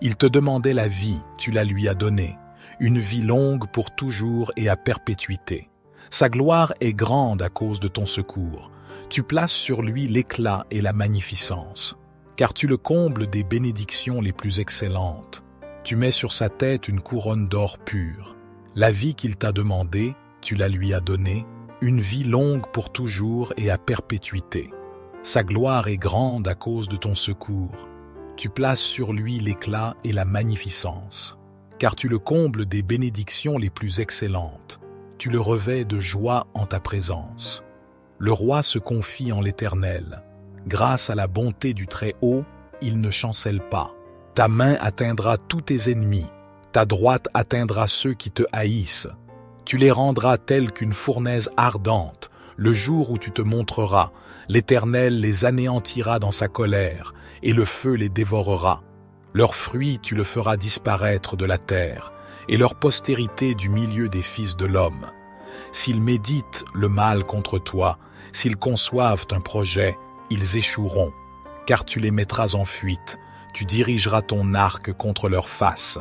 Il te demandait la vie, tu la lui as donnée, une vie longue pour toujours et à perpétuité. Sa gloire est grande à cause de ton secours. Tu places sur lui l'éclat et la magnificence, car tu le combles des bénédictions les plus excellentes. Tu mets sur sa tête une couronne d'or pur. La vie qu'il t'a demandée, tu la lui as donnée, une vie longue pour toujours et à perpétuité. Sa gloire est grande à cause de ton secours. Tu places sur lui l'éclat et la magnificence, car tu le combles des bénédictions les plus excellentes. Tu le revêts de joie en ta présence. Le roi se confie en l'Éternel. Grâce à la bonté du Très-Haut, il ne chancelle pas. Ta main atteindra tous tes ennemis. Ta droite atteindra ceux qui te haïssent. Tu les rendras tels qu'une fournaise ardente. Le jour où tu te montreras, l'Éternel les anéantira dans sa colère, et le feu les dévorera. Leurs fruits tu le feras disparaître de la terre, et leur postérité du milieu des fils de l'homme. S'ils méditent le mal contre toi, s'ils conçoivent un projet, ils échoueront, car tu les mettras en fuite, tu dirigeras ton arc contre leur face.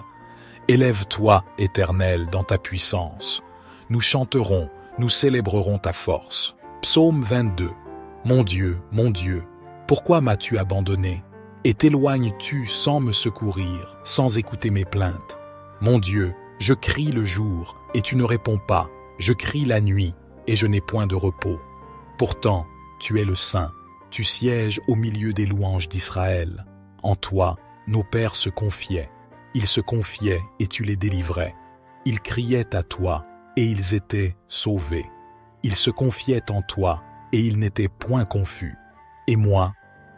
Élève-toi, Éternel, dans ta puissance. Nous chanterons, nous célébrerons ta force. Psaume 22. Mon Dieu, pourquoi m'as-tu abandonné? Et t'éloignes-tu sans me secourir, sans écouter mes plaintes? Mon Dieu, je crie le jour, et tu ne réponds pas. Je crie la nuit, et je n'ai point de repos. Pourtant, tu es le Saint, tu sièges au milieu des louanges d'Israël. En toi, nos pères se confiaient. Ils se confiaient, et tu les délivrais. Ils criaient à toi, et ils étaient sauvés. Ils se confiaient en toi, et ils n'étaient point confus. Et moi,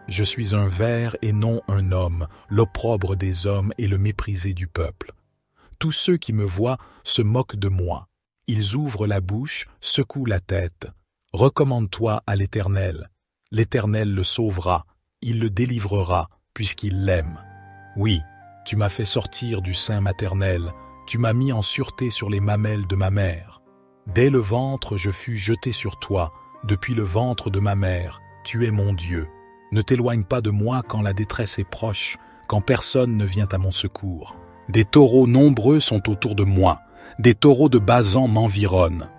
je suis un ver et non un homme, l'opprobre des hommes et le méprisé du peuple. Tous ceux qui me voient se moquent de moi. Ils ouvrent la bouche, secouent la tête. Recommande-toi à l'Éternel. L'Éternel le sauvera, il le délivrera, puisqu'il l'aime. Oui, tu m'as fait sortir du sein maternel, tu m'as mis en sûreté sur les mamelles de ma mère. Dès le ventre je fus jeté sur toi, depuis le ventre de ma mère, tu es mon Dieu. Ne t'éloigne pas de moi quand la détresse est proche, quand personne ne vient à mon secours. Des taureaux nombreux sont autour de moi, des taureaux de Basan m'environnent.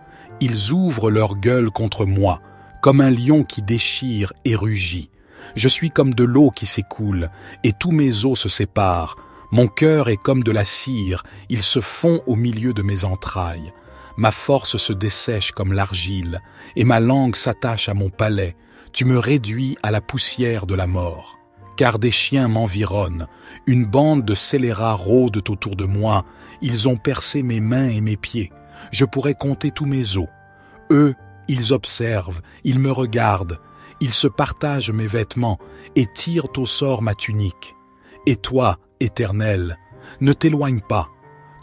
Ils ouvrent leur gueule contre moi, comme un lion qui déchire et rugit. Je suis comme de l'eau qui s'écoule, et tous mes os se séparent. Mon cœur est comme de la cire, il se fond au milieu de mes entrailles. Ma force se dessèche comme l'argile, et ma langue s'attache à mon palais. Tu me réduis à la poussière de la mort. Car des chiens m'environnent, une bande de scélérats rôdent autour de moi, ils ont percé mes mains et mes pieds. Je pourrais compter tous mes os. Eux, ils observent, ils me regardent, ils se partagent mes vêtements et tirent au sort ma tunique. Et toi, Éternel, ne t'éloigne pas.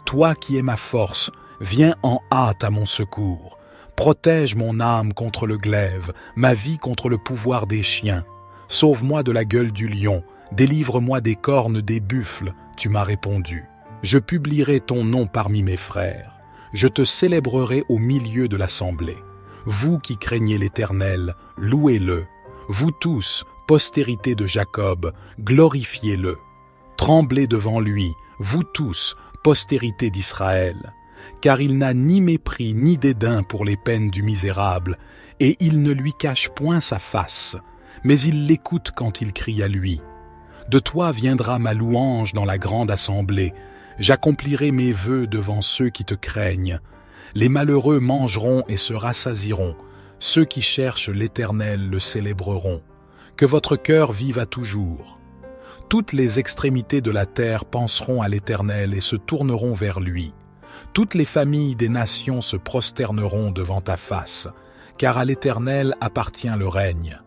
Toi qui es ma force, viens en hâte à mon secours. Protège mon âme contre le glaive, ma vie contre le pouvoir des chiens. Sauve-moi de la gueule du lion, délivre-moi des cornes des buffles, tu m'as répondu. Je publierai ton nom parmi mes frères. Je te célébrerai au milieu de l'assemblée. Vous qui craignez l'Éternel, louez-le. Vous tous, postérité de Jacob, glorifiez-le. Tremblez devant lui, vous tous, postérité d'Israël. Car il n'a ni mépris ni dédain pour les peines du misérable, et il ne lui cache point sa face, mais il l'écoute quand il crie à lui. De toi viendra ma louange dans la grande assemblée. J'accomplirai mes vœux devant ceux qui te craignent. Les malheureux mangeront et se rassasieront. Ceux qui cherchent l'Éternel le célébreront. Que votre cœur vive à toujours. Toutes les extrémités de la terre penseront à l'Éternel et se tourneront vers lui. Toutes les familles des nations se prosterneront devant ta face, car à l'Éternel appartient le règne.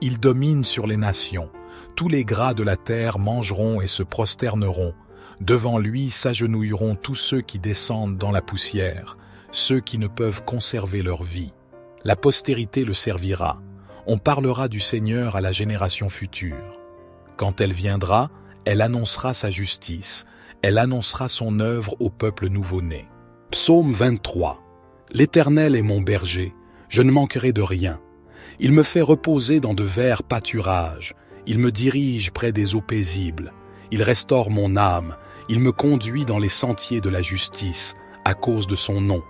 Il domine sur les nations. Tous les gras de la terre mangeront et se prosterneront. Devant lui s'agenouilleront tous ceux qui descendent dans la poussière, ceux qui ne peuvent conserver leur vie. La postérité le servira. On parlera du Seigneur à la génération future. Quand elle viendra, elle annoncera sa justice. Elle annoncera son œuvre au peuple nouveau-né. Psaume 23. L'Éternel est mon berger, je ne manquerai de rien. Il me fait reposer dans de verts pâturages. Il me dirige près des eaux paisibles. Il restaure mon âme. Il me conduit dans les sentiers de la justice, à cause de son nom.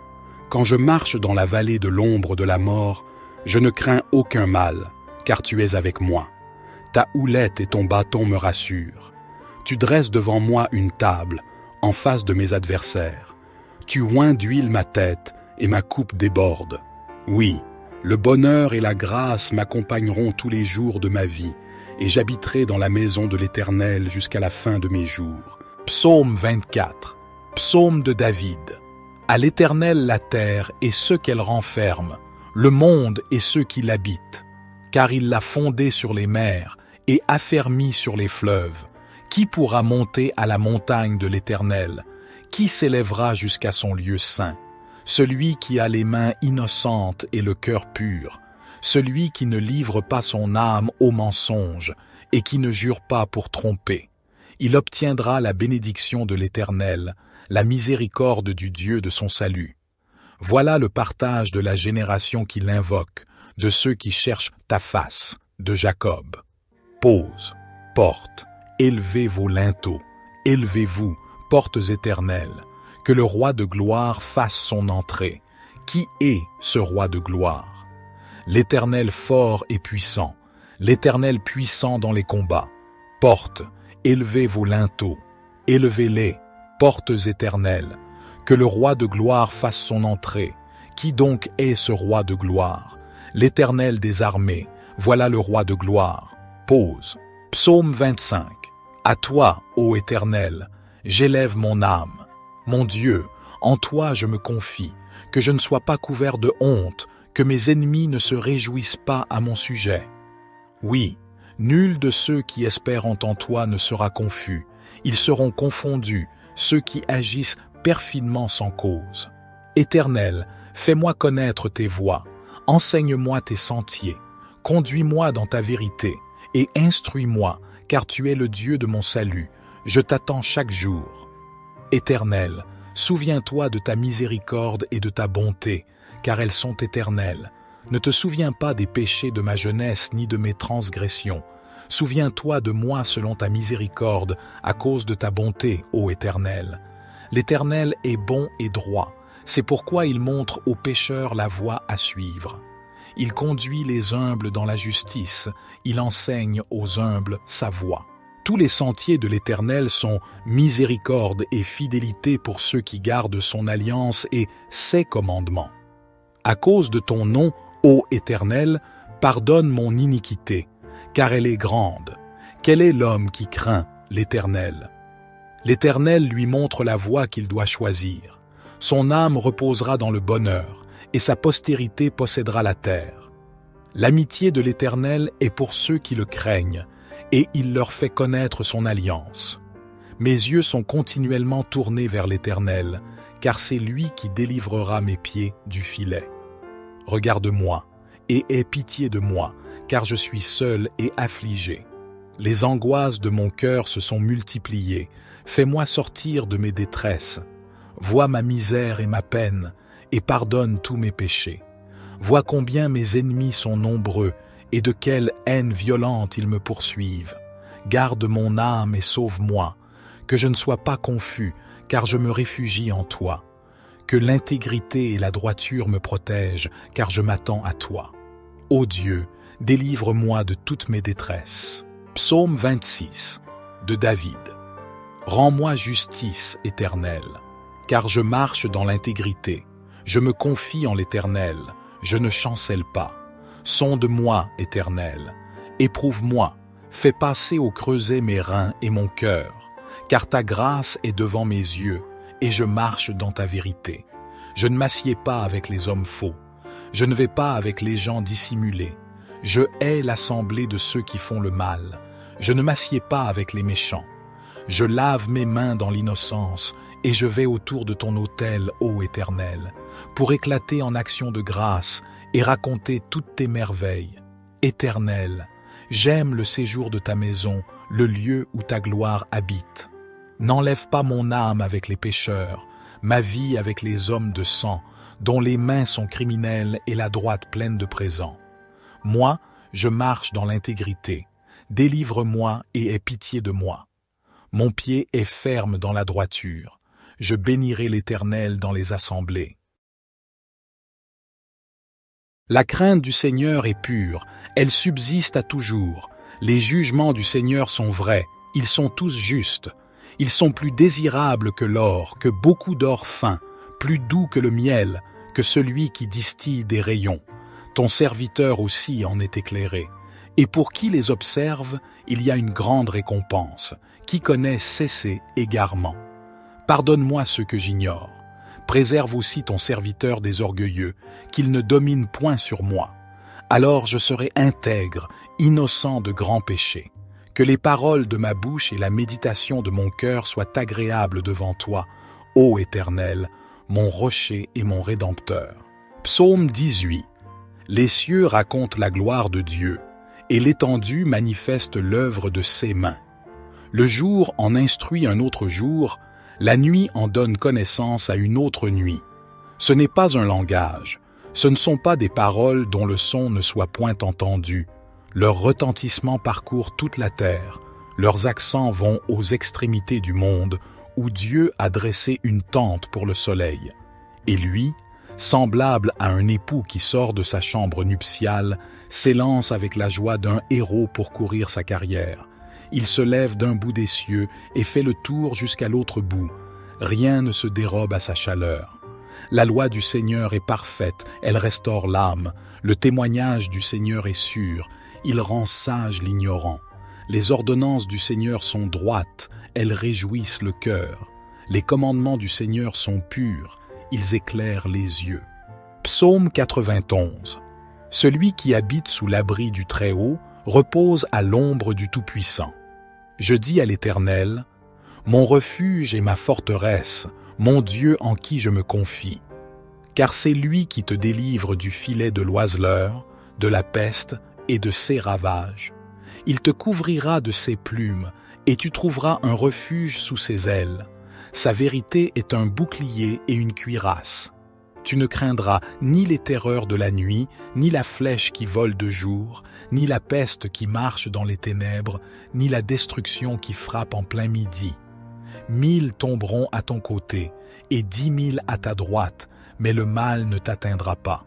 Quand je marche dans la vallée de l'ombre de la mort, je ne crains aucun mal, car tu es avec moi. Ta houlette et ton bâton me rassurent. Tu dresses devant moi une table, en face de mes adversaires. Tu oins d'huile ma tête, et ma coupe déborde. Oui, le bonheur et la grâce m'accompagneront tous les jours de ma vie, et j'habiterai dans la maison de l'Éternel jusqu'à la fin de mes jours. Psaume 24. Psaume de David. À l'Éternel la terre et ceux qu'elle renferme, le monde et ceux qui l'habitent. Car il l'a fondée sur les mers et affermi sur les fleuves. Qui pourra monter à la montagne de l'Éternel? Qui s'élèvera jusqu'à son lieu saint? Celui qui a les mains innocentes et le cœur pur, celui qui ne livre pas son âme au mensonge et qui ne jure pas pour tromper. Il obtiendra la bénédiction de l'Éternel, la miséricorde du Dieu de son salut. Voilà le partage de la génération qui l'invoque, de ceux qui cherchent ta face, de Jacob. Pose, porte, élevez vos linteaux, élevez-vous, portes éternelles, que le roi de gloire fasse son entrée. Qui est ce roi de gloire? L'Éternel fort et puissant, l'Éternel puissant dans les combats. Portes, élevez vos linteaux, élevez-les, portes éternelles, que le roi de gloire fasse son entrée. Qui donc est ce roi de gloire? L'Éternel des armées, voilà le roi de gloire. Pause. Psaume 25. À toi, ô Éternel, j'élève mon âme. Mon Dieu, en toi je me confie, que je ne sois pas couvert de honte, que mes ennemis ne se réjouissent pas à mon sujet. Oui, nul de ceux qui espèrent en toi ne sera confus, ils seront confondus, ceux qui agissent perfidement sans cause. Éternel, fais-moi connaître tes voies, enseigne-moi tes sentiers, conduis-moi dans ta vérité, et instruis-moi, car tu es le Dieu de mon salut, je t'attends chaque jour. Éternel, souviens-toi de ta miséricorde et de ta bonté, car elles sont éternelles. Ne te souviens pas des péchés de ma jeunesse ni de mes transgressions. Souviens-toi de moi selon ta miséricorde, à cause de ta bonté, ô Éternel. L'Éternel est bon et droit, C'est pourquoi il montre aux pécheurs la voie à suivre. Il conduit les humbles dans la justice, il enseigne aux humbles sa voie. Tous les sentiers de l'Éternel sont miséricorde et fidélité pour ceux qui gardent son alliance et ses commandements. À cause de ton nom, ô Éternel, pardonne mon iniquité, car elle est grande. Quel est l'homme qui craint l'Éternel? L'Éternel lui montre la voie qu'il doit choisir. Son âme reposera dans le bonheur, et sa postérité possédera la terre. L'amitié de l'Éternel est pour ceux qui le craignent, et il leur fait connaître son alliance. Mes yeux sont continuellement tournés vers l'Éternel, car c'est lui qui délivrera mes pieds du filet. Regarde-moi, et aie pitié de moi, car je suis seul et affligé. Les angoisses de mon cœur se sont multipliées. Fais-moi sortir de mes détresses. Vois ma misère et ma peine, et pardonne tous mes péchés. Vois combien mes ennemis sont nombreux, et de quelle haine violente ils me poursuivent. Garde mon âme et sauve-moi, que je ne sois pas confus, car je me réfugie en toi. Que l'intégrité et la droiture me protègent, car je m'attends à toi. Ô Dieu, délivre-moi de toutes mes détresses. Psaume 26, de David. Rends-moi justice, Éternel, car je marche dans l'intégrité. Je me confie en l'Éternel, je ne chancelle pas. Sonde-moi, Éternel, éprouve-moi, fais passer au creuset mes reins et mon cœur, car ta grâce est devant mes yeux, et je marche dans ta vérité. Je ne m'assieds pas avec les hommes faux, je ne vais pas avec les gens dissimulés. Je hais l'assemblée de ceux qui font le mal, je ne m'assieds pas avec les méchants. Je lave mes mains dans l'innocence, et je vais autour de ton autel, ô Éternel, pour éclater en actions de grâce et raconter toutes tes merveilles. Éternel, j'aime le séjour de ta maison, le lieu où ta gloire habite. N'enlève pas mon âme avec les pécheurs, ma vie avec les hommes de sang, dont les mains sont criminelles et la droite pleine de présents. Moi, je marche dans l'intégrité. Délivre-moi et aie pitié de moi. Mon pied est ferme dans la droiture. Je bénirai l'Éternel dans les assemblées. La crainte du Seigneur est pure, elle subsiste à toujours. Les jugements du Seigneur sont vrais, ils sont tous justes. Ils sont plus désirables que l'or, que beaucoup d'or fin, plus doux que le miel, que celui qui distille des rayons. Ton serviteur aussi en est éclairé. Et pour qui les observe, il y a une grande récompense. Qui connaît cesser égarement. Pardonne-moi ce que j'ignore. Préserve aussi ton serviteur des orgueilleux, qu'il ne domine point sur moi. Alors je serai intègre, innocent de grands péchés. Que les paroles de ma bouche et la méditation de mon cœur soient agréables devant toi, ô Éternel, mon rocher et mon rédempteur. Psaume 18. Les cieux racontent la gloire de Dieu, et l'étendue manifeste l'œuvre de ses mains. Le jour en instruit un autre jour, la nuit en donne connaissance à une autre nuit. Ce n'est pas un langage, ce ne sont pas des paroles dont le son ne soit point entendu. Leur retentissement parcourt toute la terre, leurs accents vont aux extrémités du monde, où Dieu a dressé une tente pour le soleil. Et lui, semblable à un époux qui sort de sa chambre nuptiale, s'élance avec la joie d'un héros pour courir sa carrière. Il se lève d'un bout des cieux et fait le tour jusqu'à l'autre bout. Rien ne se dérobe à sa chaleur. La loi du Seigneur est parfaite, elle restaure l'âme. Le témoignage du Seigneur est sûr, il rend sage l'ignorant. Les ordonnances du Seigneur sont droites, elles réjouissent le cœur. Les commandements du Seigneur sont purs, ils éclairent les yeux. Psaume 91. Celui qui habite sous l'abri du Très-Haut repose à l'ombre du Tout-Puissant. Je dis à l'Éternel, mon refuge et ma forteresse, mon Dieu en qui je me confie. Car c'est lui qui te délivre du filet de l'oiseleur, de la peste et de ses ravages. Il te couvrira de ses plumes, et tu trouveras un refuge sous ses ailes. Sa vérité est un bouclier et une cuirasse. Tu ne craindras ni les terreurs de la nuit, ni la flèche qui vole de jour, ni la peste qui marche dans les ténèbres, ni la destruction qui frappe en plein midi. 1000 tomberont à ton côté, et 10 000 à ta droite, mais le mal ne t'atteindra pas.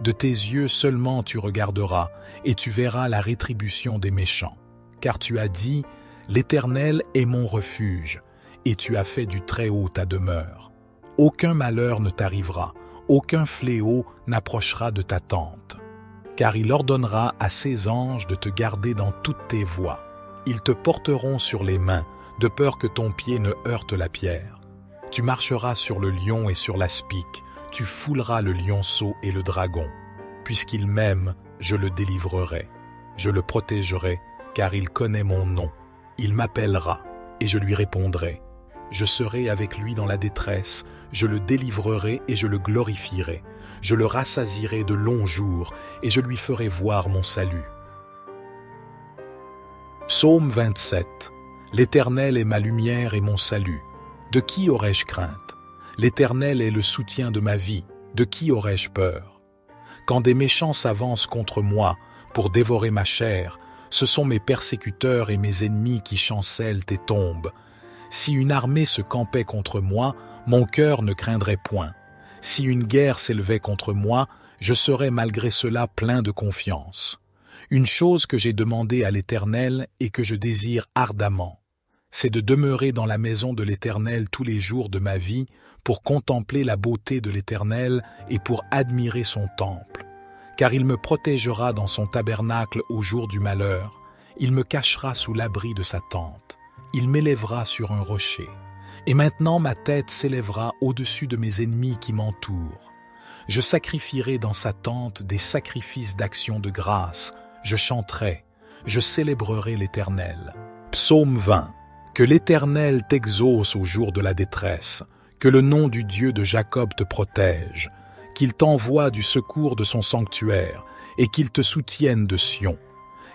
De tes yeux seulement tu regarderas, et tu verras la rétribution des méchants. Car tu as dit, l'Éternel est mon refuge, et tu as fait du Très-Haut ta demeure. Aucun malheur ne t'arrivera, aucun fléau n'approchera de ta tente. Car il ordonnera à ses anges de te garder dans toutes tes voies. Ils te porteront sur les mains, de peur que ton pied ne heurte la pierre. Tu marcheras sur le lion et sur l'aspic, tu fouleras le lionceau et le dragon. Puisqu'il m'aime, je le délivrerai. Je le protégerai, car il connaît mon nom. Il m'appellera, et je lui répondrai. Je serai avec lui dans la détresse, je le délivrerai et je le glorifierai. Je le rassasierai de longs jours, et je lui ferai voir mon salut. Psaume 27. L'Éternel est ma lumière et mon salut. De qui aurais-je crainte? L'Éternel est le soutien de ma vie. De qui aurais-je peur? Quand des méchants s'avancent contre moi pour dévorer ma chair, ce sont mes persécuteurs et mes ennemis qui chancellent et tombent. Si une armée se campait contre moi, mon cœur ne craindrait point. Si une guerre s'élevait contre moi, je serais malgré cela plein de confiance. Une chose que j'ai demandée à l'Éternel et que je désire ardemment, c'est de demeurer dans la maison de l'Éternel tous les jours de ma vie pour contempler la beauté de l'Éternel et pour admirer son temple. Car il me protégera dans son tabernacle au jour du malheur, il me cachera sous l'abri de sa tente, il m'élèvera sur un rocher. Et maintenant ma tête s'élèvera au-dessus de mes ennemis qui m'entourent. Je sacrifierai dans sa tente des sacrifices d'action de grâce, je chanterai, je célébrerai l'Éternel. Psaume 20. Que l'Éternel t'exauce au jour de la détresse, que le nom du Dieu de Jacob te protège, qu'il t'envoie du secours de son sanctuaire et qu'il te soutienne de Sion,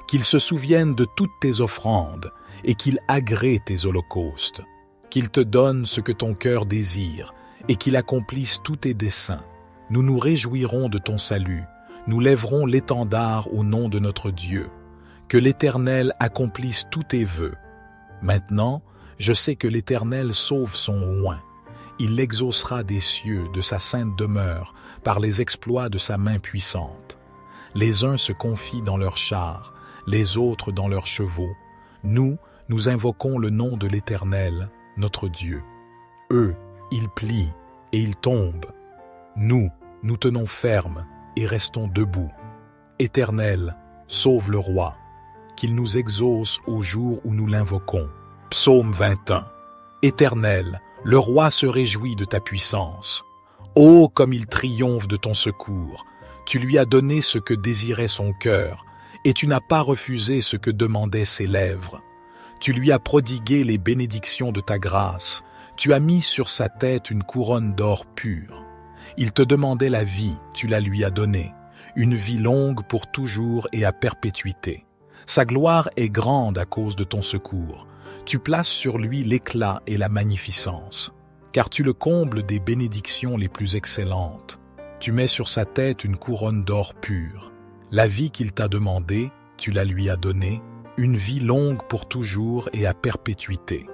qu'il se souvienne de toutes tes offrandes et qu'il agrée tes holocaustes, qu'il te donne ce que ton cœur désire et qu'il accomplisse tous tes desseins. Nous nous réjouirons de ton salut, nous lèverons l'étendard au nom de notre Dieu. Que l'Éternel accomplisse tous tes vœux. Maintenant, je sais que l'Éternel sauve son oint. Il l'exaucera des cieux, de sa sainte demeure, par les exploits de sa main puissante. Les uns se confient dans leurs chars, les autres dans leurs chevaux. Nous invoquons le nom de l'Éternel, notre Dieu. Eux, ils plient et ils tombent. Nous tenons ferme et restons debout. Éternel, sauve le roi, qu'il nous exauce au jour où nous l'invoquons. Psaume 21. Éternel, le roi se réjouit de ta puissance. Ô comme il triomphe de ton secours! Tu lui as donné ce que désirait son cœur, et tu n'as pas refusé ce que demandaient ses lèvres. Tu lui as prodigué les bénédictions de ta grâce, tu as mis sur sa tête une couronne d'or pur. Il te demandait la vie, tu la lui as donnée, une vie longue pour toujours et à perpétuité. Sa gloire est grande à cause de ton secours. Tu places sur lui l'éclat et la magnificence, car tu le combles des bénédictions les plus excellentes. Tu mets sur sa tête une couronne d'or pur. La vie qu'il t'a demandée, tu la lui as donnée, une vie longue pour toujours et à perpétuité.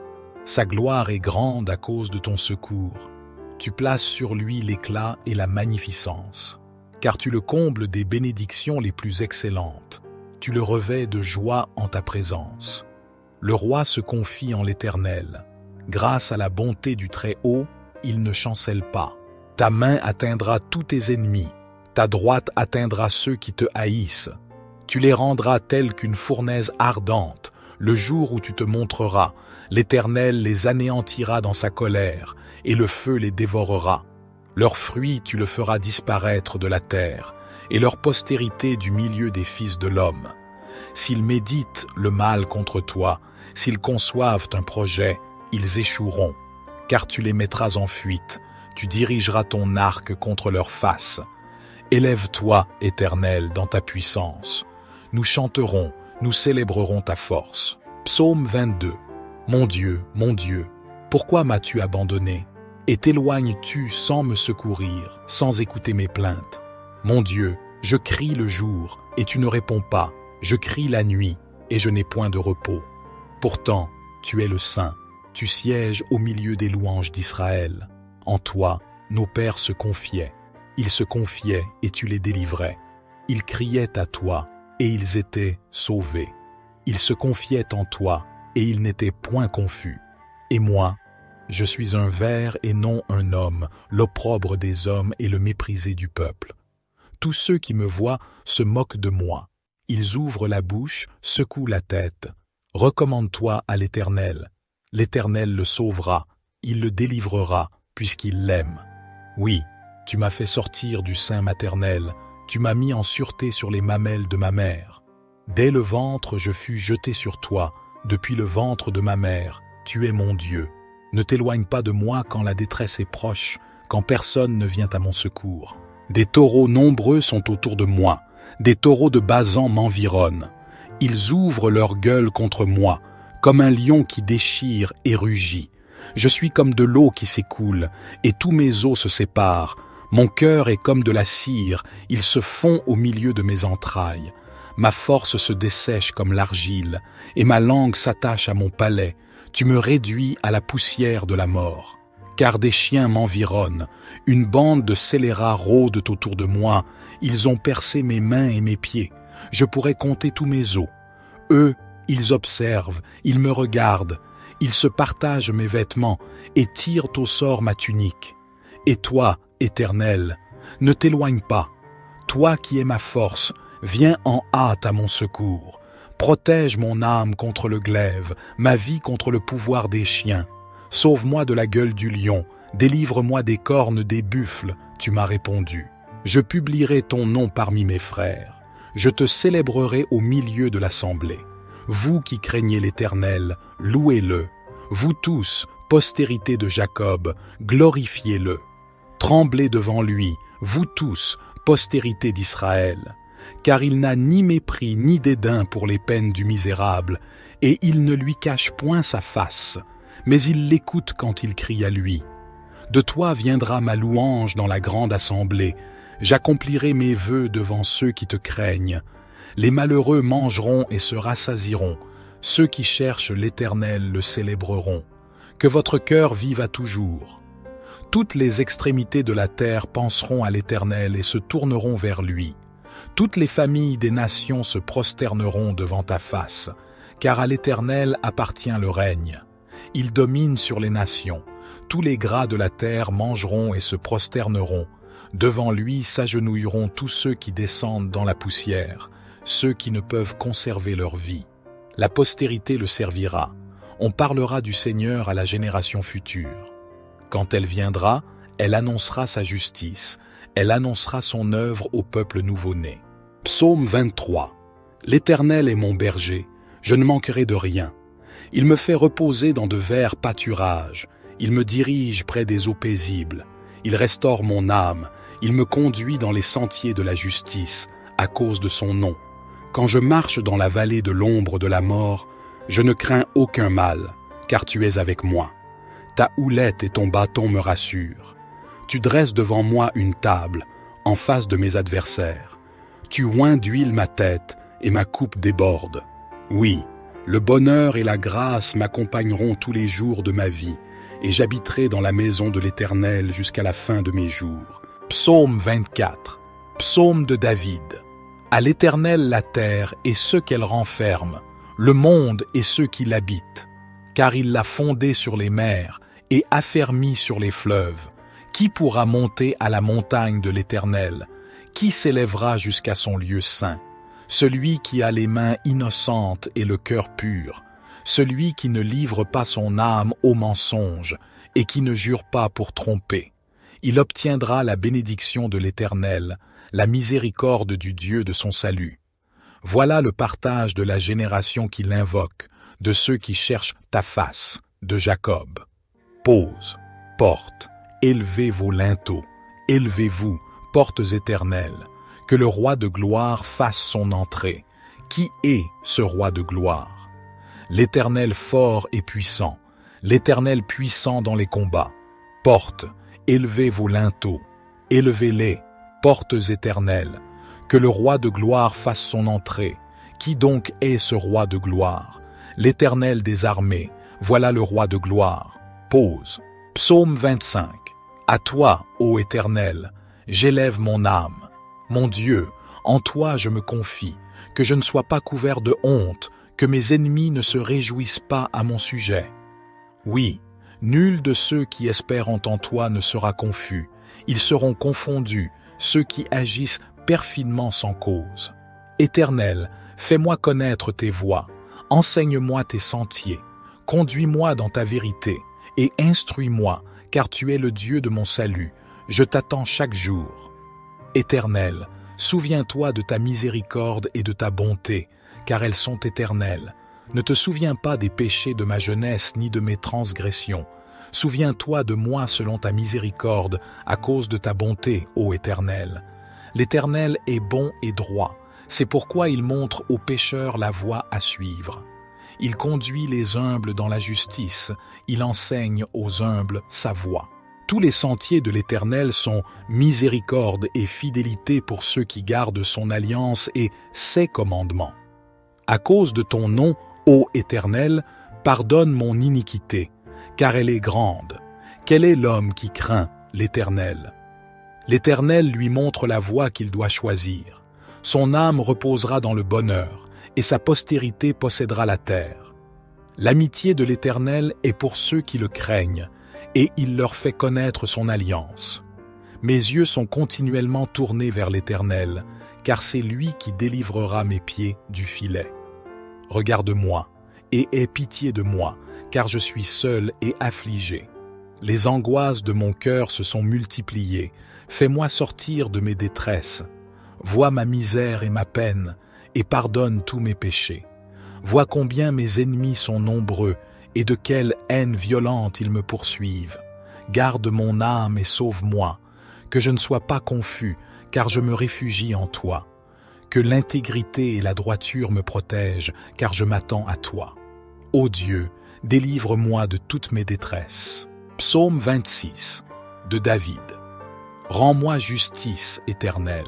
Sa gloire est grande à cause de ton secours. Tu places sur lui l'éclat et la magnificence, car tu le combles des bénédictions les plus excellentes. Tu le revêts de joie en ta présence. Le roi se confie en l'Éternel. Grâce à la bonté du Très-Haut, il ne chancelle pas. Ta main atteindra tous tes ennemis. Ta droite atteindra ceux qui te haïssent. Tu les rendras tels qu'une fournaise ardente. Le jour où tu te montreras, l'Éternel les anéantira dans sa colère, et le feu les dévorera. Leurs fruits tu le feras disparaître de la terre, et leur postérité du milieu des fils de l'homme. S'ils méditent le mal contre toi, s'ils conçoivent un projet, ils échoueront, car tu les mettras en fuite, tu dirigeras ton arc contre leur face. Élève-toi, Éternel, dans ta puissance. Nous chanterons, nous célébrerons ta force. Psaume 22. Mon Dieu, pourquoi m'as-tu abandonné? Et t'éloignes-tu sans me secourir, sans écouter mes plaintes? Mon Dieu, je crie le jour, et tu ne réponds pas. Je crie la nuit, et je n'ai point de repos. Pourtant, tu es le Saint, tu sièges au milieu des louanges d'Israël. En toi, nos pères se confiaient. Ils se confiaient et tu les délivrais. Ils criaient à toi et ils étaient sauvés. Ils se confiaient en toi et ils n'étaient point confus. Et moi, je suis un ver et non un homme, l'opprobre des hommes et le méprisé du peuple. Tous ceux qui me voient se moquent de moi. Ils ouvrent la bouche, secouent la tête. Recommande-toi à l'Éternel. L'Éternel le sauvera, il le délivrera, puisqu'il l'aime. Oui, tu m'as fait sortir du sein maternel, tu m'as mis en sûreté sur les mamelles de ma mère. Dès le ventre je fus jeté sur toi, depuis le ventre de ma mère, tu es mon Dieu. Ne t'éloigne pas de moi quand la détresse est proche, quand personne ne vient à mon secours. Des taureaux nombreux sont autour de moi, des taureaux de Basan m'environnent. Ils ouvrent leur gueule contre moi, comme un lion qui déchire et rugit. Je suis comme de l'eau qui s'écoule, et tous mes os se séparent. Mon cœur est comme de la cire, il se fond au milieu de mes entrailles. Ma force se dessèche comme l'argile, et ma langue s'attache à mon palais. Tu me réduis à la poussière de la mort. Car des chiens m'environnent, une bande de scélérats rôdent autour de moi, ils ont percé mes mains et mes pieds. Je pourrais compter tous mes os. Eux, ils observent, ils me regardent, ils se partagent mes vêtements et tirent au sort ma tunique. Et toi, Éternel, ne t'éloigne pas. Toi qui es ma force, viens en hâte à mon secours. Protège mon âme contre le glaive, ma vie contre le pouvoir des chiens. Sauve-moi de la gueule du lion, délivre-moi des cornes des buffles, tu m'as répondu. Je publierai ton nom parmi mes frères. Je te célébrerai au milieu de l'assemblée. Vous qui craignez l'Éternel, louez-le. Vous tous, postérité de Jacob, glorifiez-le. Tremblez devant lui, vous tous, postérité d'Israël. Car il n'a ni mépris ni dédain pour les peines du misérable, et il ne lui cache point sa face, mais il l'écoute quand il crie à lui. De toi viendra ma louange dans la grande assemblée, j'accomplirai mes vœux devant ceux qui te craignent. Les malheureux mangeront et se rassasieront, ceux qui cherchent l'Éternel le célébreront. Que votre cœur vive à toujours. Toutes les extrémités de la terre penseront à l'Éternel et se tourneront vers lui. Toutes les familles des nations se prosterneront devant ta face, car à l'Éternel appartient le règne. Il domine sur les nations. Tous les gras de la terre mangeront et se prosterneront. Devant lui s'agenouilleront tous ceux qui descendent dans la poussière, ceux qui ne peuvent conserver leur vie. La postérité le servira. On parlera du Seigneur à la génération future. Quand elle viendra, elle annoncera sa justice. Elle annoncera son œuvre au peuple nouveau-né. Psaume 23. L'Éternel est mon berger, je ne manquerai de rien. Il me fait reposer dans de verts pâturages. Il me dirige près des eaux paisibles. Il restaure mon âme. Il me conduit dans les sentiers de la justice, à cause de son nom. Quand je marche dans la vallée de l'ombre de la mort, je ne crains aucun mal, car tu es avec moi. Ta houlette et ton bâton me rassurent. Tu dresses devant moi une table, en face de mes adversaires. Tu oins d'huile ma tête, et ma coupe déborde. Oui, le bonheur et la grâce m'accompagneront tous les jours de ma vie, et j'habiterai dans la maison de l'Éternel jusqu'à la fin de mes jours. Psaume 24. Psaume de David. À l'Éternel la terre et ceux qu'elle renferme, le monde et ceux qui l'habitent. Car il l'a fondée sur les mers et affermi sur les fleuves. Qui pourra monter à la montagne de l'Éternel? Qui s'élèvera jusqu'à son lieu saint? Celui qui a les mains innocentes et le cœur pur, celui qui ne livre pas son âme au mensonge et qui ne jure pas pour tromper. Il obtiendra la bénédiction de l'Éternel, la miséricorde du Dieu de son salut. Voilà le partage de la génération qui l'invoque, de ceux qui cherchent ta face, de Jacob. Pose, porte, élevez vos linteaux, élevez-vous, portes éternelles, que le roi de gloire fasse son entrée. Qui est ce roi de gloire? L'Éternel fort et puissant, l'Éternel puissant dans les combats. Portes, élevez vos linteaux, élevez-les, portes éternelles, que le roi de gloire fasse son entrée. Qui donc est ce roi de gloire? L'Éternel des armées, voilà le roi de gloire. Pause. Psaume 25. À toi, ô Éternel, J'élève mon âme. Mon Dieu, en toi je me confie, que je ne sois pas couvert de honte, que mes ennemis ne se réjouissent pas à mon sujet. Oui, nul de ceux qui espèrent en toi ne sera confus, ils seront confondus, ceux qui agissent perfidement sans cause. Éternel, fais-moi connaître tes voies, enseigne-moi tes sentiers, conduis-moi dans ta vérité, et instruis-moi, car tu es le Dieu de mon salut, je t'attends chaque jour. Éternel, souviens-toi de ta miséricorde et de ta bonté, car elles sont éternelles. Ne te souviens pas des péchés de ma jeunesse ni de mes transgressions. Souviens-toi de moi selon ta miséricorde, à cause de ta bonté, ô Éternel. L'Éternel est bon et droit, c'est pourquoi il montre aux pécheurs la voie à suivre. Il conduit les humbles dans la justice, il enseigne aux humbles sa voie. Tous les sentiers de l'Éternel sont miséricorde et fidélité pour ceux qui gardent son alliance et ses commandements. À cause de ton nom, ô Éternel, pardonne mon iniquité, car elle est grande. Quel est l'homme qui craint l'Éternel? L'Éternel lui montre la voie qu'il doit choisir. Son âme reposera dans le bonheur, et sa postérité possédera la terre. L'amitié de l'Éternel est pour ceux qui le craignent, et il leur fait connaître son alliance. Mes yeux sont continuellement tournés vers l'Éternel, car c'est lui qui délivrera mes pieds du filet. Regarde-moi, et aie pitié de moi, car je suis seul et affligé. Les angoisses de mon cœur se sont multipliées, fais-moi sortir de mes détresses. Vois ma misère et ma peine, et pardonne tous mes péchés. Vois combien mes ennemis sont nombreux, et de quelle haine violente ils me poursuivent. Garde mon âme et sauve-moi, que je ne sois pas confus, car je me réfugie en toi. Que l'intégrité et la droiture me protègent, car je m'attends à toi. Ô Dieu, délivre-moi de toutes mes détresses. Psaume 26, de David. Rends-moi justice, Éternel,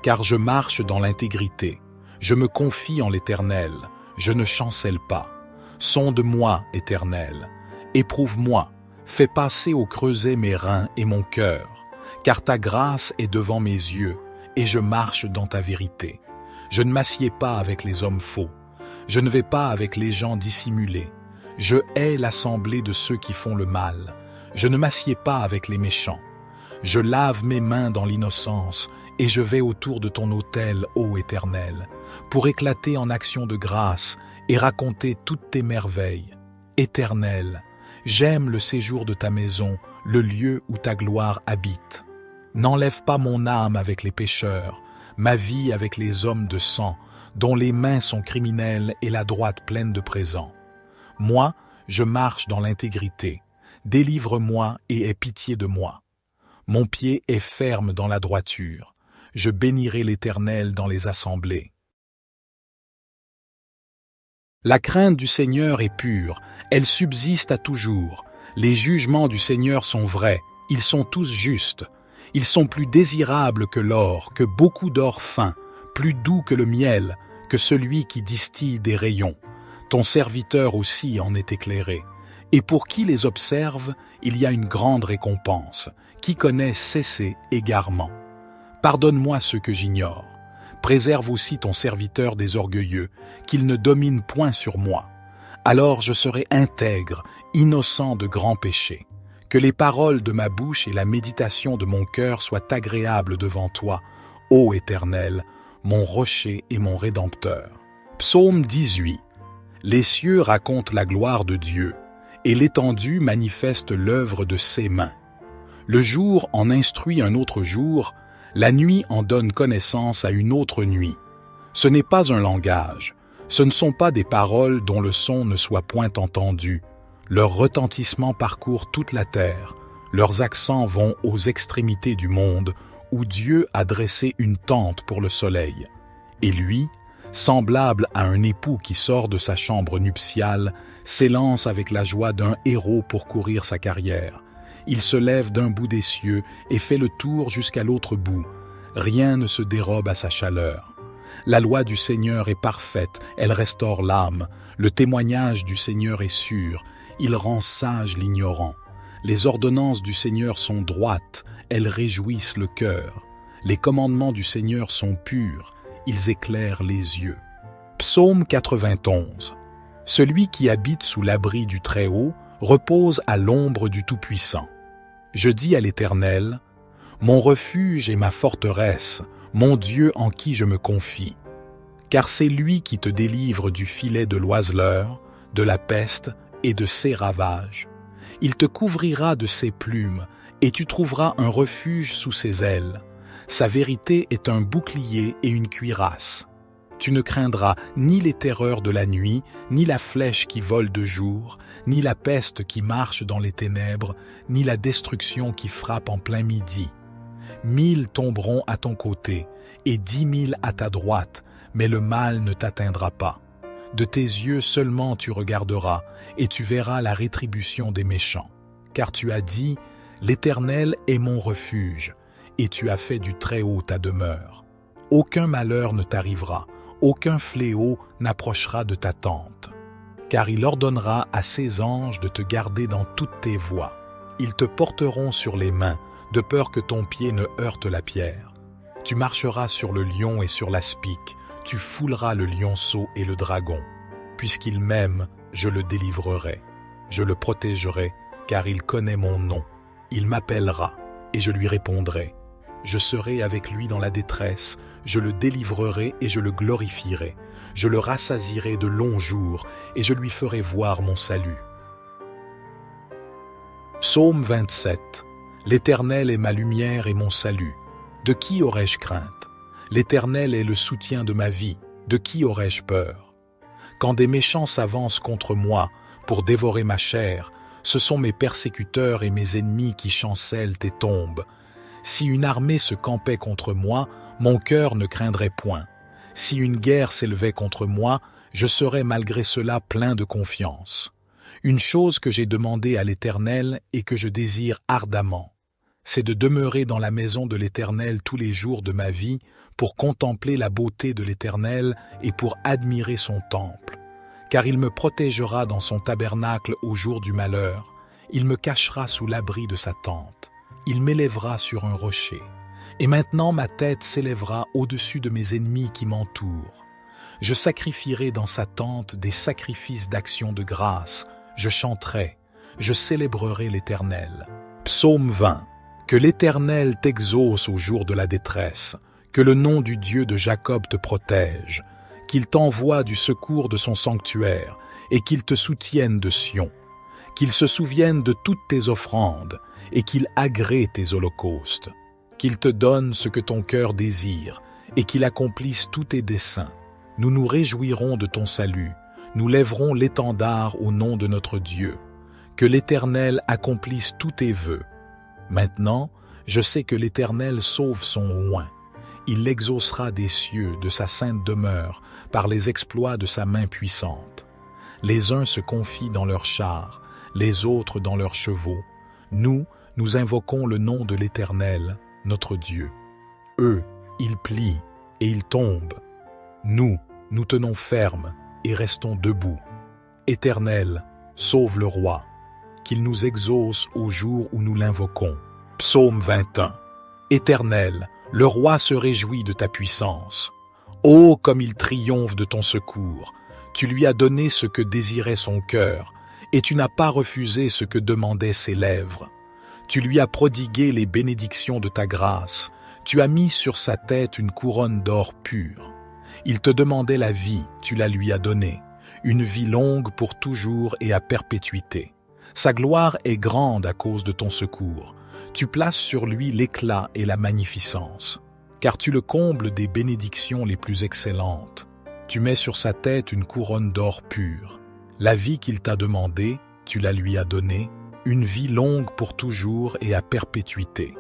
car je marche dans l'intégrité. Je me confie en l'Éternel, je ne chancelle pas. Sonde-moi, Éternel, éprouve-moi, fais passer au creuset mes reins et mon cœur, car ta grâce est devant mes yeux, et je marche dans ta vérité. Je ne m'assieds pas avec les hommes faux, je ne vais pas avec les gens dissimulés. Je hais l'assemblée de ceux qui font le mal, je ne m'assieds pas avec les méchants. Je lave mes mains dans l'innocence, et je vais autour de ton autel, ô Éternel, pour éclater en actions de grâce et raconter toutes tes merveilles. Éternel, j'aime le séjour de ta maison, le lieu où ta gloire habite. N'enlève pas mon âme avec les pécheurs, ma vie avec les hommes de sang, dont les mains sont criminelles et la droite pleine de présents. Moi, je marche dans l'intégrité. Délivre-moi et aie pitié de moi. Mon pied est ferme dans la droiture. Je bénirai l'Éternel dans les assemblées. La crainte du Seigneur est pure, elle subsiste à toujours. Les jugements du Seigneur sont vrais, ils sont tous justes. Ils sont plus désirables que l'or, que beaucoup d'or fin, plus doux que le miel, que celui qui distille des rayons. Ton serviteur aussi en est éclairé. Et pour qui les observe, il y a une grande récompense. Qui connaît cesser égarement. Pardonne-moi ce que j'ignore. Préserve aussi ton serviteur des orgueilleux, qu'il ne domine point sur moi. Alors je serai intègre, innocent de grands péchés. Que les paroles de ma bouche et la méditation de mon cœur soient agréables devant toi, ô Éternel, mon rocher et mon rédempteur. Psaume 18. Les cieux racontent la gloire de Dieu, et l'étendue manifeste l'œuvre de ses mains. Le jour en instruit un autre jour, la nuit en donne connaissance à une autre nuit. Ce n'est pas un langage, ce ne sont pas des paroles dont le son ne soit point entendu. Leur retentissement parcourt toute la terre, leurs accents vont aux extrémités du monde, où Dieu a dressé une tente pour le soleil. Et lui, semblable à un époux qui sort de sa chambre nuptiale, s'élance avec la joie d'un héros pour courir sa carrière. Il se lève d'un bout des cieux et fait le tour jusqu'à l'autre bout. Rien ne se dérobe à sa chaleur. La loi du Seigneur est parfaite, elle restaure l'âme. Le témoignage du Seigneur est sûr, il rend sage l'ignorant. Les ordonnances du Seigneur sont droites, elles réjouissent le cœur. Les commandements du Seigneur sont purs, ils éclairent les yeux. Psaume 91. Celui qui habite sous l'abri du Très-Haut repose à l'ombre du Tout-Puissant. Je dis à l'Éternel, mon refuge et ma forteresse, mon Dieu en qui je me confie. Car c'est lui qui te délivre du filet de l'oiseleur, de la peste et de ses ravages. Il te couvrira de ses plumes, et tu trouveras un refuge sous ses ailes. Sa vérité est un bouclier et une cuirasse. Tu ne craindras ni les terreurs de la nuit, ni la flèche qui vole de jour, ni la peste qui marche dans les ténèbres, ni la destruction qui frappe en plein midi. 1000 tomberont à ton côté, et 10 000 à ta droite, mais le mal ne t'atteindra pas. De tes yeux seulement tu regarderas, et tu verras la rétribution des méchants. Car tu as dit, l'Éternel est mon refuge, et tu as fait du Très-Haut ta demeure. Aucun malheur ne t'arrivera, aucun fléau n'approchera de ta tente. Car il ordonnera à ses anges de te garder dans toutes tes voies. Ils te porteront sur les mains, de peur que ton pied ne heurte la pierre. Tu marcheras sur le lion et sur l'aspic, tu fouleras le lionceau et le dragon. Puisqu'il m'aime, je le délivrerai. Je le protégerai, car il connaît mon nom. Il m'appellera, et je lui répondrai. Je serai avec lui dans la détresse, je le délivrerai et je le glorifierai. Je le rassasierai de longs jours, et je lui ferai voir mon salut. Psaume 27. L'Éternel est ma lumière et mon salut. De qui aurais-je crainte? L'Éternel est le soutien de ma vie. De qui aurais-je peur? Quand des méchants s'avancent contre moi pour dévorer ma chair, ce sont mes persécuteurs et mes ennemis qui chancellent et tombent. Si une armée se campait contre moi, mon cœur ne craindrait point. Si une guerre s'élevait contre moi, je serais malgré cela plein de confiance. Une chose que j'ai demandée à l'Éternel et que je désire ardemment, c'est de demeurer dans la maison de l'Éternel tous les jours de ma vie pour contempler la beauté de l'Éternel et pour admirer son temple. Car il me protégera dans son tabernacle au jour du malheur, il me cachera sous l'abri de sa tente. Il m'élèvera sur un rocher. Et maintenant ma tête s'élèvera au-dessus de mes ennemis qui m'entourent. Je sacrifierai dans sa tente des sacrifices d'action de grâce. Je chanterai, je célébrerai l'Éternel. Psaume 20. Que l'Éternel t'exauce au jour de la détresse. Que le nom du Dieu de Jacob te protège. Qu'il t'envoie du secours de son sanctuaire et qu'il te soutienne de Sion. Qu'il se souvienne de toutes tes offrandes et qu'il agrée tes holocaustes, qu'il te donne ce que ton cœur désire, et qu'il accomplisse tous tes desseins. Nous nous réjouirons de ton salut, nous lèverons l'étendard au nom de notre Dieu. Que l'Éternel accomplisse tous tes vœux. Maintenant, je sais que l'Éternel sauve son oint. Il l'exaucera des cieux, de sa sainte demeure, par les exploits de sa main puissante. Les uns se confient dans leurs chars, les autres dans leurs chevaux. Nous invoquons le nom de l'Éternel, notre Dieu. Eux, ils plient et ils tombent. Nous tenons ferme et restons debout. Éternel, sauve le roi, qu'il nous exauce au jour où nous l'invoquons. Psaume 21. Éternel, le roi se réjouit de ta puissance. Ô, comme il triomphe de ton secours! Tu lui as donné ce que désirait son cœur, et tu n'as pas refusé ce que demandaient ses lèvres. Tu lui as prodigué les bénédictions de ta grâce. Tu as mis sur sa tête une couronne d'or pur. Il te demandait la vie, tu la lui as donnée, une vie longue pour toujours et à perpétuité. Sa gloire est grande à cause de ton secours. Tu places sur lui l'éclat et la magnificence, car tu le combles des bénédictions les plus excellentes. Tu mets sur sa tête une couronne d'or pur. La vie qu'il t'a demandée, tu la lui as donnée, une vie longue pour toujours et à perpétuité.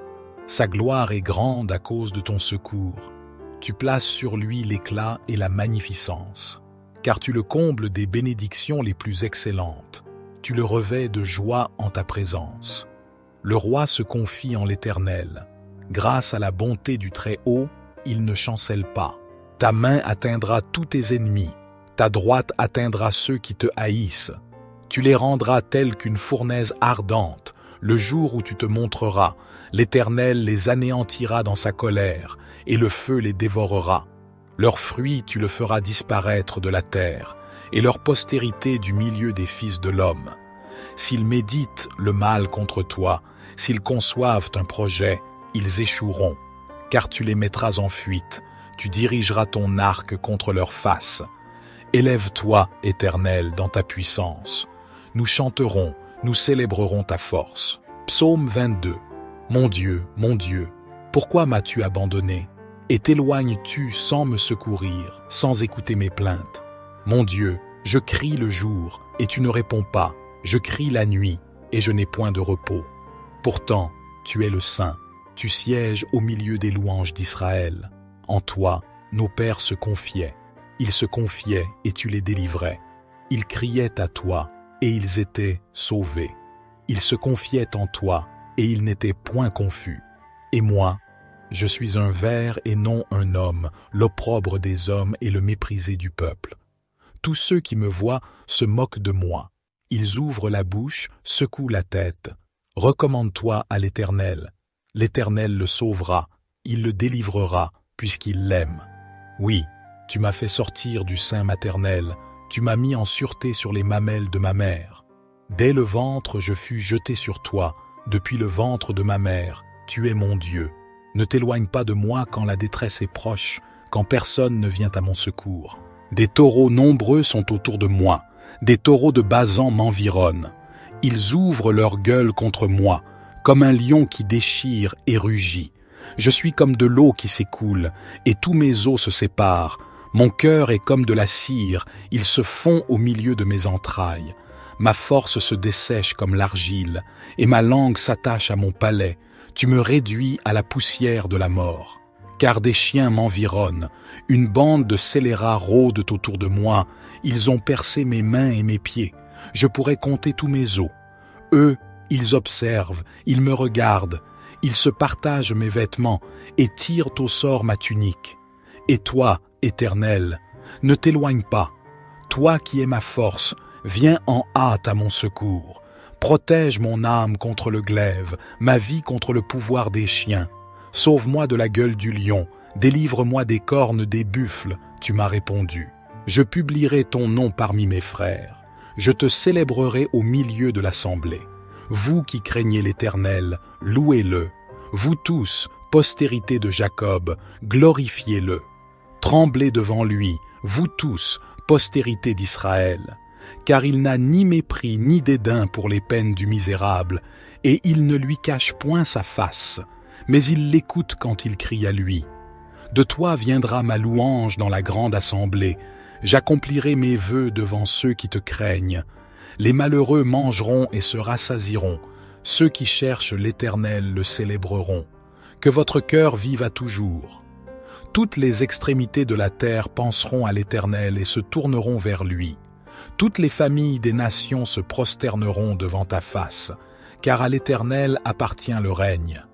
Sa gloire est grande à cause de ton secours. Tu places sur lui l'éclat et la magnificence, car tu le combles des bénédictions les plus excellentes. Tu le revêts de joie en ta présence. Le roi se confie en l'Éternel. Grâce à la bonté du Très-Haut, il ne chancelle pas. Ta main atteindra tous tes ennemis. Ta droite atteindra ceux qui te haïssent. Tu les rendras tels qu'une fournaise ardente, le jour où tu te montreras, l'Éternel les anéantira dans sa colère, et le feu les dévorera. Leurs fruits tu le feras disparaître de la terre, et leur postérité du milieu des fils de l'homme. S'ils méditent le mal contre toi, s'ils conçoivent un projet, ils échoueront, car tu les mettras en fuite, tu dirigeras ton arc contre leur face. Élève-toi, Éternel, dans ta puissance. Nous chanterons, nous célébrerons ta force. Psaume 22. Mon Dieu, pourquoi m'as-tu abandonné? Et t'éloignes-tu sans me secourir, sans écouter mes plaintes? Mon Dieu, je crie le jour, et tu ne réponds pas. Je crie la nuit, et je n'ai point de repos. Pourtant, tu es le Saint, tu sièges au milieu des louanges d'Israël. En toi, nos pères se confiaient. Ils se confiaient et tu les délivrais. Ils criaient à toi et ils étaient sauvés. Ils se confiaient en toi et ils n'étaient point confus. Et moi, je suis un ver et non un homme, l'opprobre des hommes et le méprisé du peuple. Tous ceux qui me voient se moquent de moi. Ils ouvrent la bouche, secouent la tête. Recommande-toi à l'Éternel. L'Éternel le sauvera, il le délivrera, puisqu'il l'aime. Oui, tu m'as fait sortir du sein maternel, tu m'as mis en sûreté sur les mamelles de ma mère. Dès le ventre je fus jeté sur toi, depuis le ventre de ma mère, tu es mon Dieu. Ne t'éloigne pas de moi quand la détresse est proche, quand personne ne vient à mon secours. Des taureaux nombreux sont autour de moi, des taureaux de Basan m'environnent. Ils ouvrent leur gueule contre moi, comme un lion qui déchire et rugit. Je suis comme de l'eau qui s'écoule, et tous mes os se séparent. Mon cœur est comme de la cire, il se fond au milieu de mes entrailles. Ma force se dessèche comme l'argile, et ma langue s'attache à mon palais. Tu me réduis à la poussière de la mort. Car des chiens m'environnent, une bande de scélérats rôdent autour de moi, ils ont percé mes mains et mes pieds. Je pourrais compter tous mes os. Eux, ils observent, ils me regardent, ils se partagent mes vêtements et tirent au sort ma tunique. Et toi, Éternel, ne t'éloigne pas. Toi qui es ma force, viens en hâte à mon secours. Protège mon âme contre le glaive, ma vie contre le pouvoir des chiens. Sauve-moi de la gueule du lion, délivre-moi des cornes des buffles, tu m'as répondu. Je publierai ton nom parmi mes frères. Je te célébrerai au milieu de l'assemblée. Vous qui craignez l'Éternel, louez-le. Vous tous, postérité de Jacob, glorifiez-le. Tremblez devant lui, vous tous, postérité d'Israël. Car il n'a ni mépris ni dédain pour les peines du misérable, et il ne lui cache point sa face, mais il l'écoute quand il crie à lui. De toi viendra ma louange dans la grande assemblée. J'accomplirai mes vœux devant ceux qui te craignent. Les malheureux mangeront et se rassasieront. Ceux qui cherchent l'Éternel le célébreront. Que votre cœur vive à toujours. Toutes les extrémités de la terre penseront à l'Éternel et se tourneront vers lui. Toutes les familles des nations se prosterneront devant ta face, car à l'Éternel appartient le règne.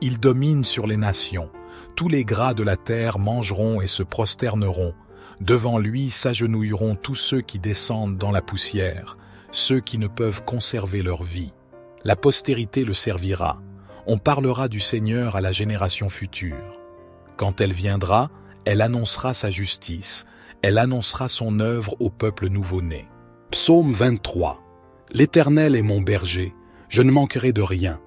Il domine sur les nations. Tous les gras de la terre mangeront et se prosterneront. Devant lui s'agenouilleront tous ceux qui descendent dans la poussière, ceux qui ne peuvent conserver leur vie. La postérité le servira. On parlera du Seigneur à la génération future. Quand elle viendra, elle annoncera sa justice. Elle annoncera son œuvre au peuple nouveau-né. Psaume 23. L'Éternel est mon berger, je ne manquerai de rien.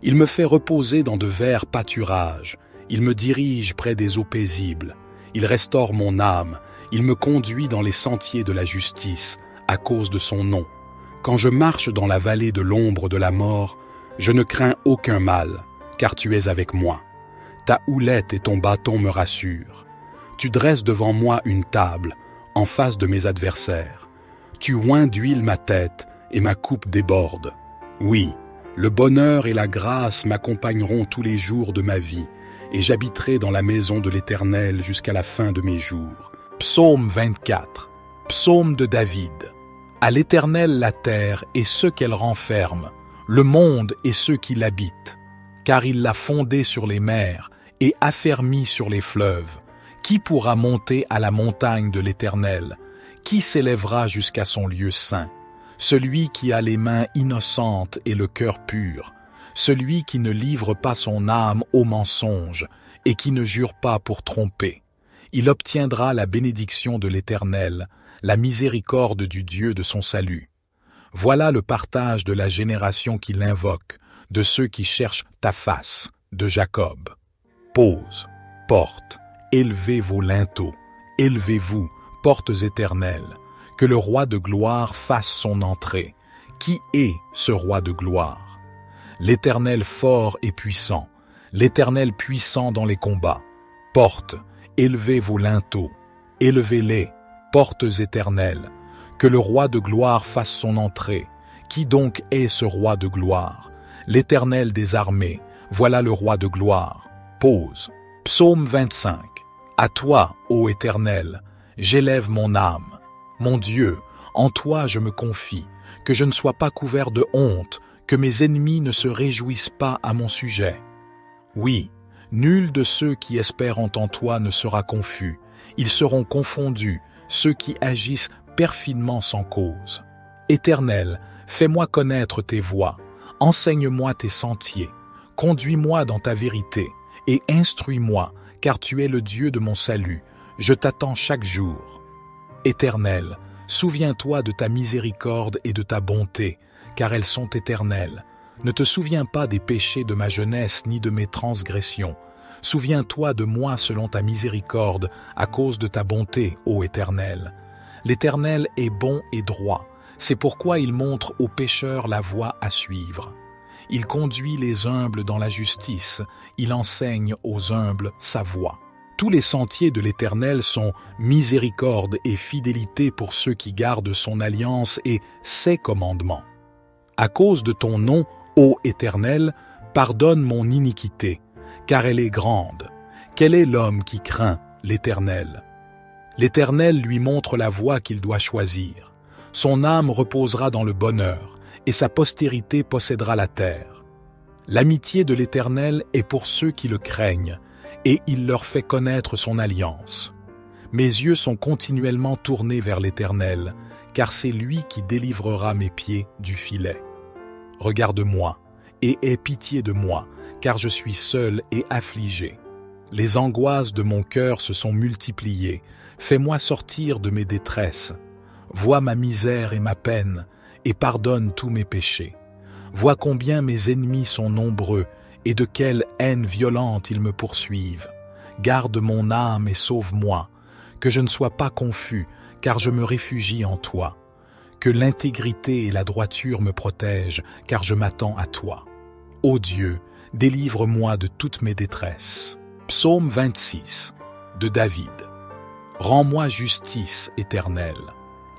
Il me fait reposer dans de verts pâturages. Il me dirige près des eaux paisibles. Il restaure mon âme. Il me conduit dans les sentiers de la justice, à cause de son nom. Quand je marche dans la vallée de l'ombre de la mort, je ne crains aucun mal, car tu es avec moi. Ta houlette et ton bâton me rassurent. Tu dresses devant moi une table, en face de mes adversaires. Tu oins d'huile ma tête, et ma coupe déborde. Oui, le bonheur et la grâce m'accompagneront tous les jours de ma vie, et j'habiterai dans la maison de l'Éternel jusqu'à la fin de mes jours. Psaume 24. Psaume de David. À l'Éternel la terre et ceux qu'elle renferme, le monde et ceux qui l'habitent. Car il l'a fondée sur les mers et affermi sur les fleuves. Qui pourra monter à la montagne de l'Éternel? Qui s'élèvera jusqu'à son lieu saint? celui qui a les mains innocentes et le cœur pur, celui qui ne livre pas son âme au mensonge et qui ne jure pas pour tromper. Il obtiendra la bénédiction de l'Éternel, la miséricorde du Dieu de son salut. Voilà le partage de la génération qui l'invoque, de ceux qui cherchent ta face, de Jacob. Pose, porte, élevez vos linteaux, élevez-vous, portes éternelles, que le roi de gloire fasse son entrée. Qui est ce roi de gloire? L'Éternel fort et puissant, l'Éternel puissant dans les combats. Portes, élevez vos linteaux, élevez-les, portes éternelles, que le roi de gloire fasse son entrée. Qui donc est ce roi de gloire? L'Éternel des armées, voilà le roi de gloire. Pause. Psaume 25. À toi, ô Éternel, j'élève mon âme. Mon Dieu, en toi je me confie, que je ne sois pas couvert de honte, que mes ennemis ne se réjouissent pas à mon sujet. Oui, nul de ceux qui espèrent en toi ne sera confus, ils seront confondus, ceux qui agissent perfidement sans cause. Éternel, fais-moi connaître tes voies, enseigne-moi tes sentiers, conduis-moi dans ta vérité, et instruis-moi, car tu es le Dieu de mon salut, je t'attends chaque jour. Éternel, souviens-toi de ta miséricorde et de ta bonté, car elles sont éternelles. Ne te souviens pas des péchés de ma jeunesse ni de mes transgressions. Souviens-toi de moi selon ta miséricorde, à cause de ta bonté, ô Éternel. L'Éternel est bon et droit, c'est pourquoi il montre aux pécheurs la voie à suivre. Il conduit les humbles dans la justice, il enseigne aux humbles sa voie. Tous les sentiers de l'Éternel sont miséricorde et fidélité pour ceux qui gardent son alliance et ses commandements. À cause de ton nom, ô Éternel, pardonne mon iniquité, car elle est grande. Quel est l'homme qui craint l'Éternel? L'Éternel lui montre la voie qu'il doit choisir. Son âme reposera dans le bonheur, et sa postérité possédera la terre. L'amitié de l'Éternel est pour ceux qui le craignent, et il leur fait connaître son alliance. Mes yeux sont continuellement tournés vers l'Éternel, car c'est lui qui délivrera mes pieds du filet. Regarde-moi, et aie pitié de moi, car je suis seul et affligé. Les angoisses de mon cœur se sont multipliées, fais-moi sortir de mes détresses. Vois ma misère et ma peine, et pardonne tous mes péchés. Vois combien mes ennemis sont nombreux, et de quelle haine violente ils me poursuivent. Garde mon âme et sauve-moi, que je ne sois pas confus, car je me réfugie en toi. Que l'intégrité et la droiture me protègent, car je m'attends à toi. Ô Dieu, délivre-moi de toutes mes détresses. Psaume 26 de David. Rends-moi justice, Éternel,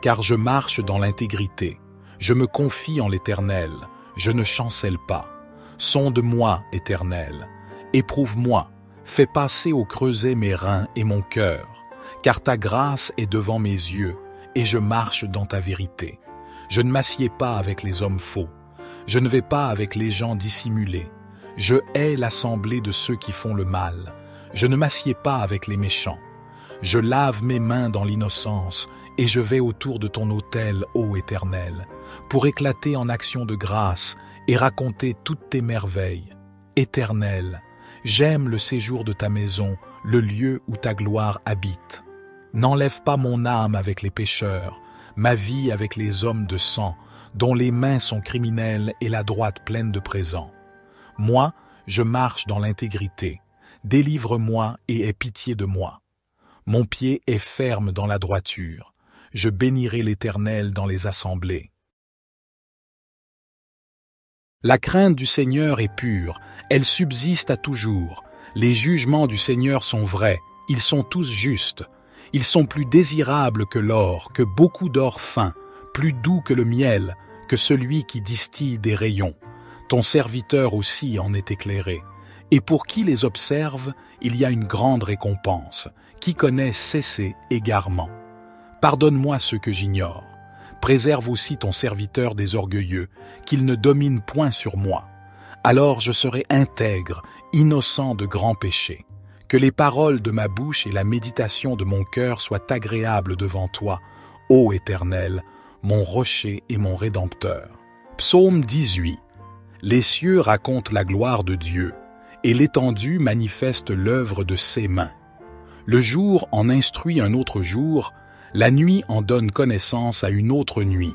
car je marche dans l'intégrité. Je me confie en l'Éternel, je ne chancelle pas. Sonde-moi, Éternel, éprouve-moi, fais passer au creuset mes reins et mon cœur, car ta grâce est devant mes yeux, et je marche dans ta vérité. Je ne m'assieds pas avec les hommes faux, je ne vais pas avec les gens dissimulés. Je hais l'assemblée de ceux qui font le mal, je ne m'assieds pas avec les méchants. Je lave mes mains dans l'innocence, et je vais autour de ton autel, ô Éternel, pour éclater en actions de grâce et raconter toutes tes merveilles. Éternel, j'aime le séjour de ta maison, le lieu où ta gloire habite. N'enlève pas mon âme avec les pécheurs, ma vie avec les hommes de sang, dont les mains sont criminelles et la droite pleine de présents. Moi, je marche dans l'intégrité. Délivre-moi et aie pitié de moi. Mon pied est ferme dans la droiture. Je bénirai l'Éternel dans les assemblées. La crainte du Seigneur est pure, elle subsiste à toujours. Les jugements du Seigneur sont vrais, ils sont tous justes. Ils sont plus désirables que l'or, que beaucoup d'or fin, plus doux que le miel, que celui qui distille des rayons. Ton serviteur aussi en est éclairé. Et pour qui les observe, il y a une grande récompense. Qui connaît cesser égarement. Pardonne-moi ce que j'ignore. Préserve aussi ton serviteur des orgueilleux, qu'il ne domine point sur moi. Alors je serai intègre, innocent de grands péchés. Que les paroles de ma bouche et la méditation de mon cœur soient agréables devant toi, ô Éternel, mon rocher et mon rédempteur. Psaume 18. Les cieux racontent la gloire de Dieu, et l'étendue manifeste l'œuvre de ses mains. Le jour en instruit un autre jour, la nuit en donne connaissance à une autre nuit.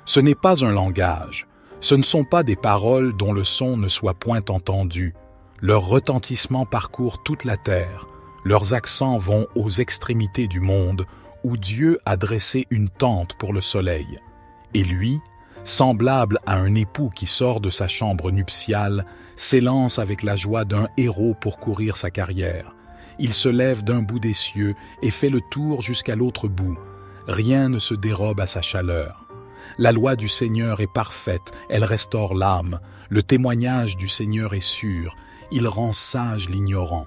Ce n'est pas un langage, ce ne sont pas des paroles dont le son ne soit point entendu. Leur retentissement parcourt toute la terre, leurs accents vont aux extrémités du monde, où Dieu a dressé une tente pour le soleil. Et lui, semblable à un époux qui sort de sa chambre nuptiale, s'élance avec la joie d'un héros pour courir sa carrière. Il se lève d'un bout des cieux et fait le tour jusqu'à l'autre bout. Rien ne se dérobe à sa chaleur. La loi du Seigneur est parfaite, elle restaure l'âme. Le témoignage du Seigneur est sûr, il rend sage l'ignorant.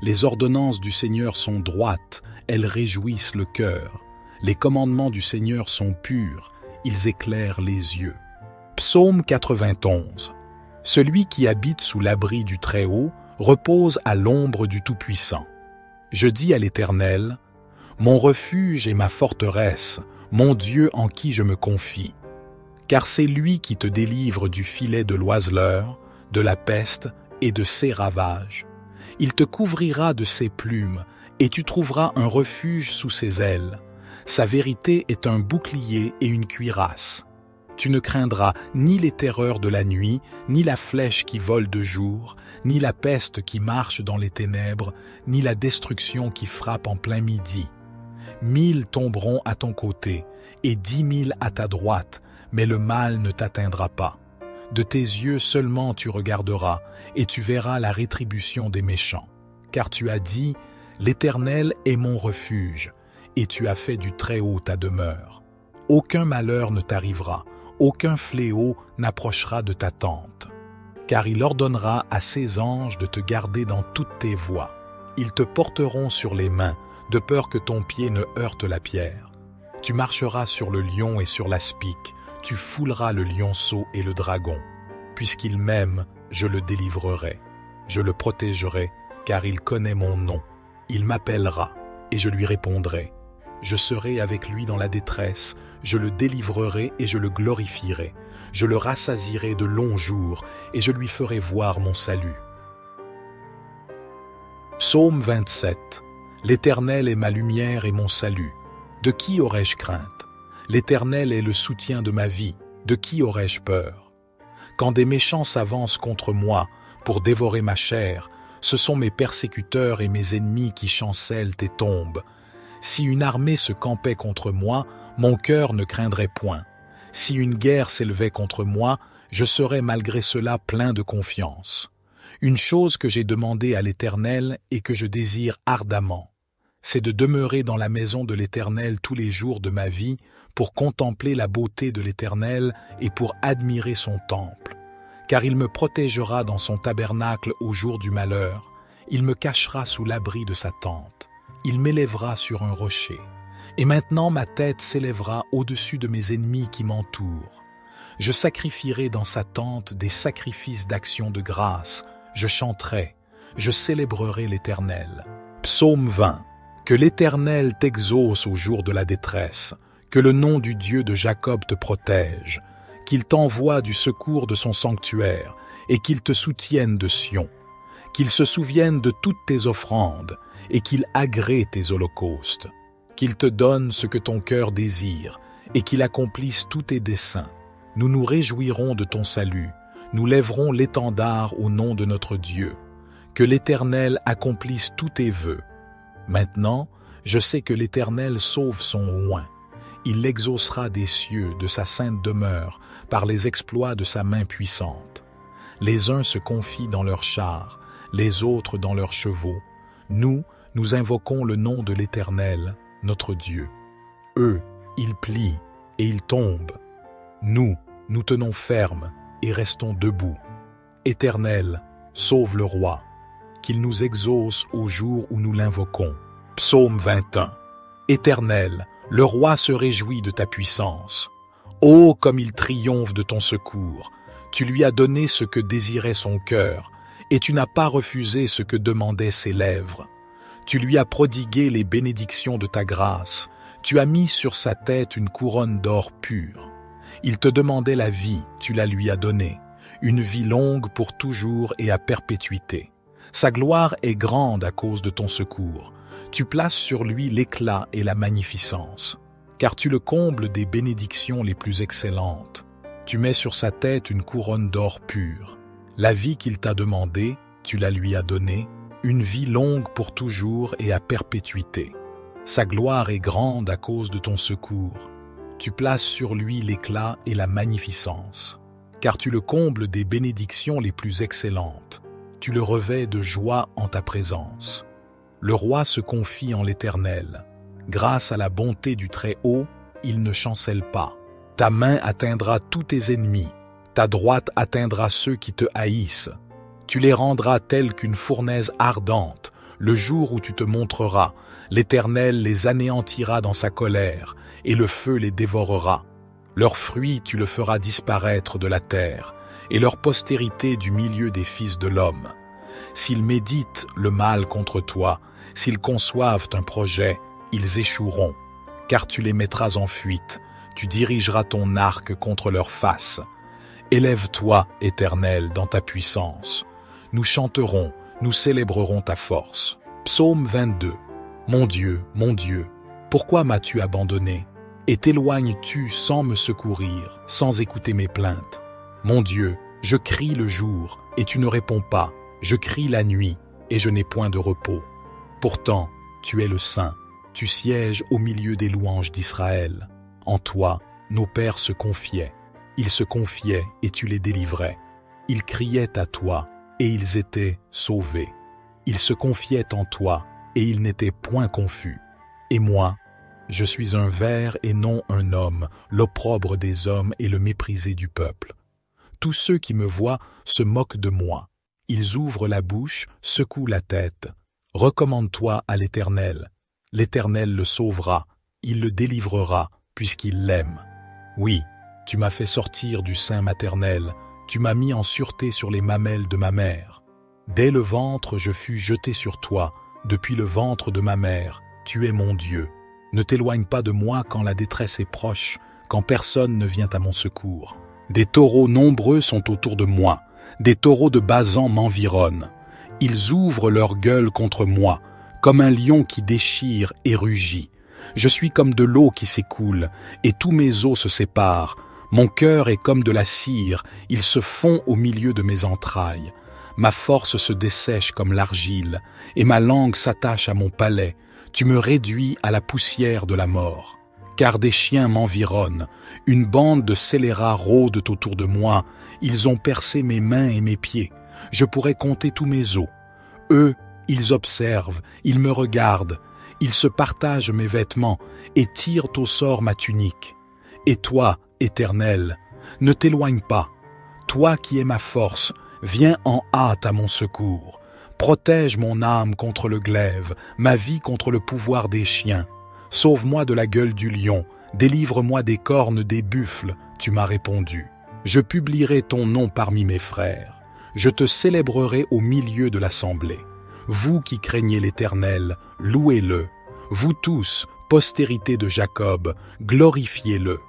Les ordonnances du Seigneur sont droites, elles réjouissent le cœur. Les commandements du Seigneur sont purs, ils éclairent les yeux. Psaume 91. Celui qui habite sous l'abri du Très-Haut repose à l'ombre du Tout-Puissant. Je dis à l'Éternel, mon refuge et ma forteresse, mon Dieu en qui je me confie. Car c'est lui qui te délivre du filet de l'oiseleur, de la peste et de ses ravages. Il te couvrira de ses plumes, et tu trouveras un refuge sous ses ailes. Sa vérité est un bouclier et une cuirasse. Tu ne craindras ni les terreurs de la nuit, ni la flèche qui vole de jour, ni la peste qui marche dans les ténèbres, ni la destruction qui frappe en plein midi. 1000 tomberont à ton côté, et 10 000 à ta droite, mais le mal ne t'atteindra pas. De tes yeux seulement tu regarderas, et tu verras la rétribution des méchants. Car tu as dit, l'Éternel est mon refuge, et tu as fait du Très-Haut ta demeure. Aucun malheur ne t'arrivera, aucun fléau n'approchera de ta tente. Car il ordonnera à ses anges de te garder dans toutes tes voies. Ils te porteront sur les mains, de peur que ton pied ne heurte la pierre. Tu marcheras sur le lion et sur l'aspic, tu fouleras le lionceau et le dragon. Puisqu'il m'aime, je le délivrerai. Je le protégerai, car il connaît mon nom. Il m'appellera, et je lui répondrai. Je serai avec lui dans la détresse, je le délivrerai et je le glorifierai. Je le rassasierai de longs jours, et je lui ferai voir mon salut. Psaume 27. L'Éternel est ma lumière et mon salut. De qui aurais-je crainte? L'Éternel est le soutien de ma vie. De qui aurais-je peur? Quand des méchants s'avancent contre moi pour dévorer ma chair, ce sont mes persécuteurs et mes ennemis qui chancellent et tombent. Si une armée se campait contre moi, mon cœur ne craindrait point. Si une guerre s'élevait contre moi, je serais malgré cela plein de confiance. Une chose que j'ai demandée à l'Éternel et que je désire ardemment, c'est de demeurer dans la maison de l'Éternel tous les jours de ma vie pour contempler la beauté de l'Éternel et pour admirer son temple. Car il me protégera dans son tabernacle au jour du malheur, il me cachera sous l'abri de sa tente, il m'élèvera sur un rocher. Et maintenant ma tête s'élèvera au-dessus de mes ennemis qui m'entourent. Je sacrifierai dans sa tente des sacrifices d'action de grâce, je chanterai, je célébrerai l'Éternel. Psaume 20. Que l'Éternel t'exauce au jour de la détresse, que le nom du Dieu de Jacob te protège, qu'il t'envoie du secours de son sanctuaire et qu'il te soutienne de Sion, qu'il se souvienne de toutes tes offrandes et qu'il agrée tes holocaustes, qu'il te donne ce que ton cœur désire et qu'il accomplisse tous tes desseins. Nous nous réjouirons de ton salut, nous lèverons l'étendard au nom de notre Dieu. Que l'Éternel accomplisse tous tes vœux. Maintenant, je sais que l'Éternel sauve son oint. Il l'exaucera des cieux, de sa sainte demeure, par les exploits de sa main puissante. Les uns se confient dans leurs chars, les autres dans leurs chevaux. Nous invoquons le nom de l'Éternel, notre Dieu. Eux, ils plient et ils tombent. Nous tenons ferme et restons debout. Éternel, sauve le roi, qu'il nous exauce au jour où nous l'invoquons. Psaume 21. Éternel, le roi se réjouit de ta puissance. Ô comme il triomphe de ton secours! Tu lui as donné ce que désirait son cœur, et tu n'as pas refusé ce que demandaient ses lèvres. Tu lui as prodigué les bénédictions de ta grâce, Tu as mis sur sa tête une couronne d'or pur. Il te demandait la vie, tu la lui as donnée, une vie longue pour toujours et à perpétuité. Sa gloire est grande à cause de ton secours. Tu places sur lui l'éclat et la magnificence, car tu le combles des bénédictions les plus excellentes. Tu mets sur sa tête une couronne d'or pur. La vie qu'il t'a demandée, tu la lui as donnée, une vie longue pour toujours et à perpétuité. Sa gloire est grande à cause de ton secours. Tu places sur lui l'éclat et la magnificence, car tu le combles des bénédictions les plus excellentes. Tu le revêts de joie en ta présence. Le roi se confie en l'Éternel. Grâce à la bonté du Très-Haut, il ne chancelle pas. Ta main atteindra tous tes ennemis. Ta droite atteindra ceux qui te haïssent. Tu les rendras tels qu'une fournaise ardente. Le jour où tu te montreras, l'Éternel les anéantira dans sa colère, et le feu les dévorera. Leurs fruits tu le feras disparaître de la terre, et leur postérité du milieu des fils de l'homme. S'ils méditent le mal contre toi, s'ils conçoivent un projet, ils échoueront, car tu les mettras en fuite, tu dirigeras ton arc contre leur face. Élève-toi, Éternel, dans ta puissance. Nous chanterons, nous célébrerons ta force. Psaume 22. Mon Dieu, pourquoi m'as-tu abandonné? Et t'éloignes-tu sans me secourir, sans écouter mes plaintes? Mon Dieu, je crie le jour, et tu ne réponds pas. Je crie la nuit, et je n'ai point de repos. Pourtant, tu es le Saint. Tu sièges au milieu des louanges d'Israël. En toi, nos pères se confiaient. Ils se confiaient, et tu les délivrais. Ils criaient à toi, et ils étaient sauvés. Ils se confiaient en toi, et ils n'étaient point confus. Et moi, je suis un ver et non un homme, l'opprobre des hommes et le méprisé du peuple. Tous ceux qui me voient se moquent de moi. Ils ouvrent la bouche, secouent la tête. Recommande-toi à l'Éternel. L'Éternel le sauvera, il le délivrera, puisqu'il l'aime. Oui, tu m'as fait sortir du sein maternel, tu m'as mis en sûreté sur les mamelles de ma mère. Dès le ventre je fus jeté sur toi, depuis le ventre de ma mère, tu es mon Dieu. Ne t'éloigne pas de moi quand la détresse est proche, quand personne ne vient à mon secours. Des taureaux nombreux sont autour de moi, des taureaux de Basan m'environnent. Ils ouvrent leur gueule contre moi, comme un lion qui déchire et rugit. Je suis comme de l'eau qui s'écoule, et tous mes os se séparent. Mon cœur est comme de la cire, il se fond au milieu de mes entrailles. Ma force se dessèche comme l'argile, et ma langue s'attache à mon palais. Tu me réduis à la poussière de la mort. Car des chiens m'environnent, une bande de scélérats rôdent autour de moi, ils ont percé mes mains et mes pieds. Je pourrais compter tous mes os. Eux, ils observent, ils me regardent, ils se partagent mes vêtements et tirent au sort ma tunique. Et toi, Éternel, ne t'éloigne pas. Toi qui es ma force, viens en hâte à mon secours. Protège mon âme contre le glaive, ma vie contre le pouvoir des chiens. Sauve-moi de la gueule du lion, délivre-moi des cornes des buffles, tu m'as répondu. Je publierai ton nom parmi mes frères. Je te célébrerai au milieu de l'assemblée. Vous qui craignez l'Éternel, louez-le. Vous tous, postérité de Jacob, glorifiez-le.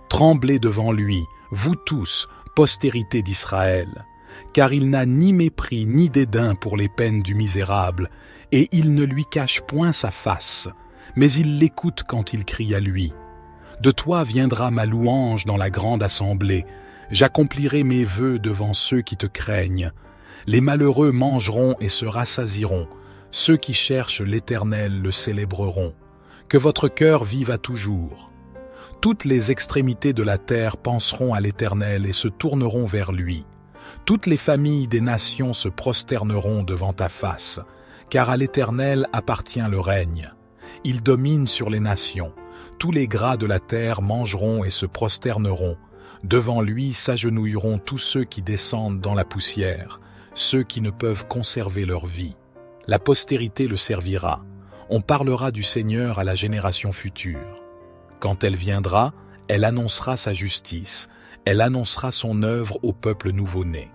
Tremblez devant lui, vous tous, postérité d'Israël. Car il n'a ni mépris ni dédain pour les peines du misérable, et il ne lui cache point sa face, mais il l'écoute quand il crie à lui. De toi viendra ma louange dans la grande assemblée, j'accomplirai mes vœux devant ceux qui te craignent. Les malheureux mangeront et se rassasieront, ceux qui cherchent l'Éternel le célébreront. Que votre cœur vive à toujours. Toutes les extrémités de la terre penseront à l'Éternel et se tourneront vers lui. Toutes les familles des nations se prosterneront devant ta face, car à l'Éternel appartient le règne. Il domine sur les nations. Tous les gras de la terre mangeront et se prosterneront. Devant lui s'agenouilleront tous ceux qui descendent dans la poussière, ceux qui ne peuvent conserver leur vie. La postérité le servira. On parlera du Seigneur à la génération future. Quand elle viendra, elle annoncera sa justice. Elle annoncera son œuvre au peuple nouveau-né.